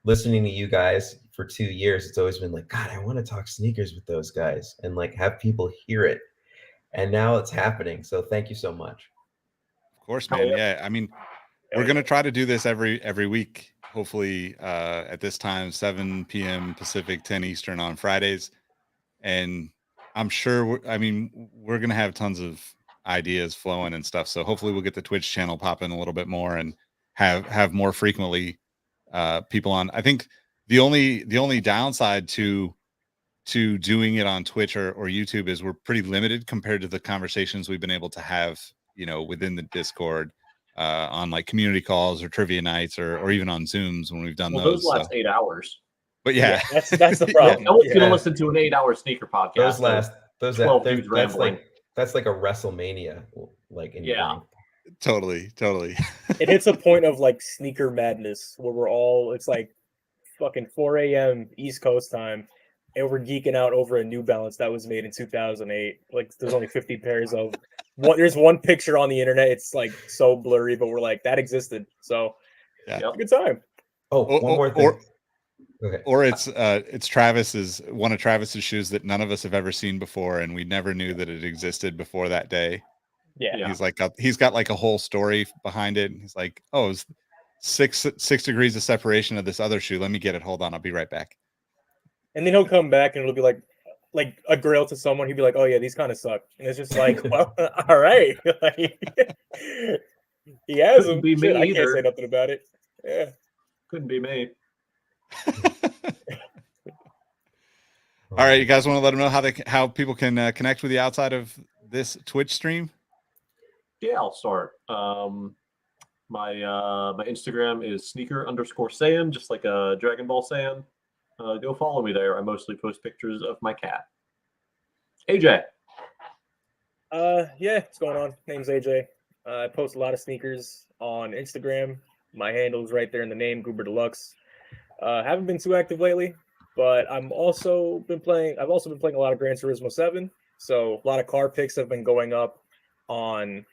B: listening to you guys for 2 years, it's always been like, God, I want to talk sneakers with those guys and like have people hear it. And now it's happening. So thank you so much.
A: Of course, man. Yeah. I mean, we're going to try to do this every week, hopefully at this time, 7 p.m. Pacific, 10 Eastern on Fridays. And I'm sure, we're going to have tons of ideas flowing and stuff. So hopefully we'll get the Twitch channel popping a little bit more and have more frequently people on. I think the only downside to doing it on Twitch or YouTube is we're pretty limited compared to the conversations we've been able to have, within the Discord, on like community calls or trivia nights or even on Zooms when we've done those.
D: Those last 8 hours.
A: But yeah,
C: that's the problem.
D: No one's going to listen to an 8-hour sneaker podcast.
B: Those
D: 12 dudes rambling.
B: That's like a WrestleMania, like in length.
A: Totally.
C: It hits a point of like sneaker madness where it's like fucking 4 a.m. East Coast time, and we're geeking out over a New Balance that was made in 2008. Like there's only 50 pairs of one. There's one picture on the internet. It's like so blurry, but we're like, that existed. So
A: yeah,
C: it's a good time.
B: Oh, one more thing.
A: Or it's Travis's, one of Travis's shoes that none of us have ever seen before, and we never knew that it existed before that day.
C: Yeah.
A: He's got like a whole story behind it. He's like, oh, it's six degrees of separation of this other shoe. Let me get it. Hold on, I'll be right back.
C: And then he'll come back and it'll be like a grail to someone. He'd be like, oh yeah, these kind of suck. And it's just like, well, all right. He has them.
D: Be me
C: I can't
D: either.
C: say nothing about it. Yeah.
D: Couldn't be me.
A: All right, you guys want to let them know how people can connect with you outside of this Twitch stream?
D: Yeah, I'll start. My Instagram is sneaker_Saiyan, just like a Dragon Ball Saiyan. Go follow me there. I mostly post pictures of my cat. AJ.
C: Yeah, what's going on? Name's AJ. I post a lot of sneakers on Instagram. My handle's right there in the name, Goober Deluxe. Haven't been too active lately, but I've also been playing a lot of Gran Turismo 7. So a lot of car pics have been going up on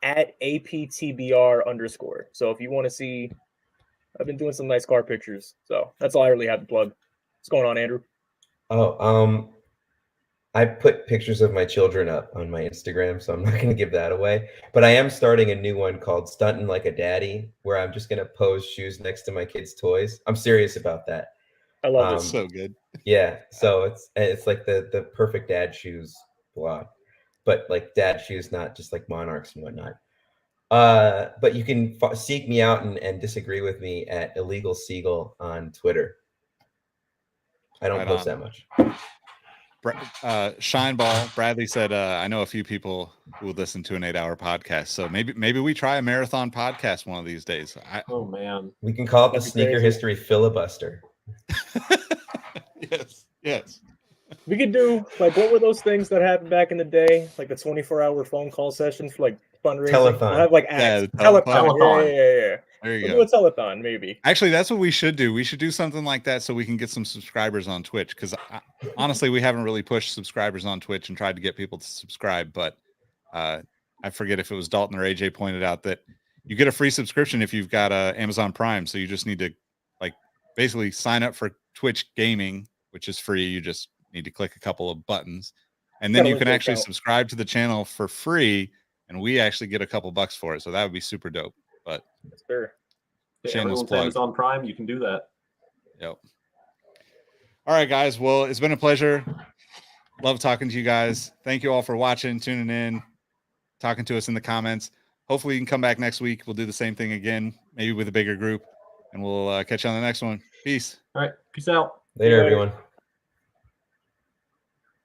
C: at APTBR_. So if you want to see, I've been doing some nice car pictures. So that's all I really have to plug. What's going on, Andrew?
B: Oh, I put pictures of my children up on my Instagram, so I'm not going to give that away. But I am starting a new one called Stunting Like a Daddy, where I'm just going to pose shoes next to my kids' toys. I'm serious about that.
C: I love it.
A: So good.
B: Yeah, so it's like the perfect dad shoes blog, but like dad shoes, not just like monarchs and whatnot. But you can seek me out and disagree with me at Illegal Seagull on Twitter. I don't post that much.
A: Shineball Bradley said, I know a few people who would listen to an 8-hour podcast. So maybe we try a marathon podcast one of these days.
D: Oh man.
B: We can call it the
C: That'd be
B: Sneaker
C: crazy.
B: History Filibuster.
A: Yes.
C: We could do like, what were those things that happened back in the day? Like the 24-hour phone call sessions for like fundraising.
B: Telethon.
C: We'll have like
A: Yeah,
C: ads.
A: the
C: Telethon.
D: telethon.
C: Yeah.
A: There you
C: We'll
A: go.
C: do a telethon, maybe.
A: Actually, that's what we should do. We should do something like that so we can get some subscribers on Twitch. Because honestly, we haven't really pushed subscribers on Twitch and tried to get people to subscribe. But I forget if it was Dalton or AJ pointed out that you get a free subscription if you've got Amazon Prime. So you just need to like basically sign up for Twitch Gaming, which is free. You just need to click a couple of buttons, and then you can actually subscribe to the channel for free, and we actually get a couple bucks for it. So that would be super dope. But
C: Sure.
D: Yeah,
A: shameless
D: everyone's
A: plug.
D: Amazon Prime, you can do that.
A: Yep. All right, guys. Well, it's been a pleasure. Love talking to you guys. Thank you all for watching, tuning in, talking to us in the comments. Hopefully you can come back next week. We'll do the same thing again, maybe with a bigger group, and we'll catch you on the next one. Peace.
D: All right. Peace out.
B: Later, everyone.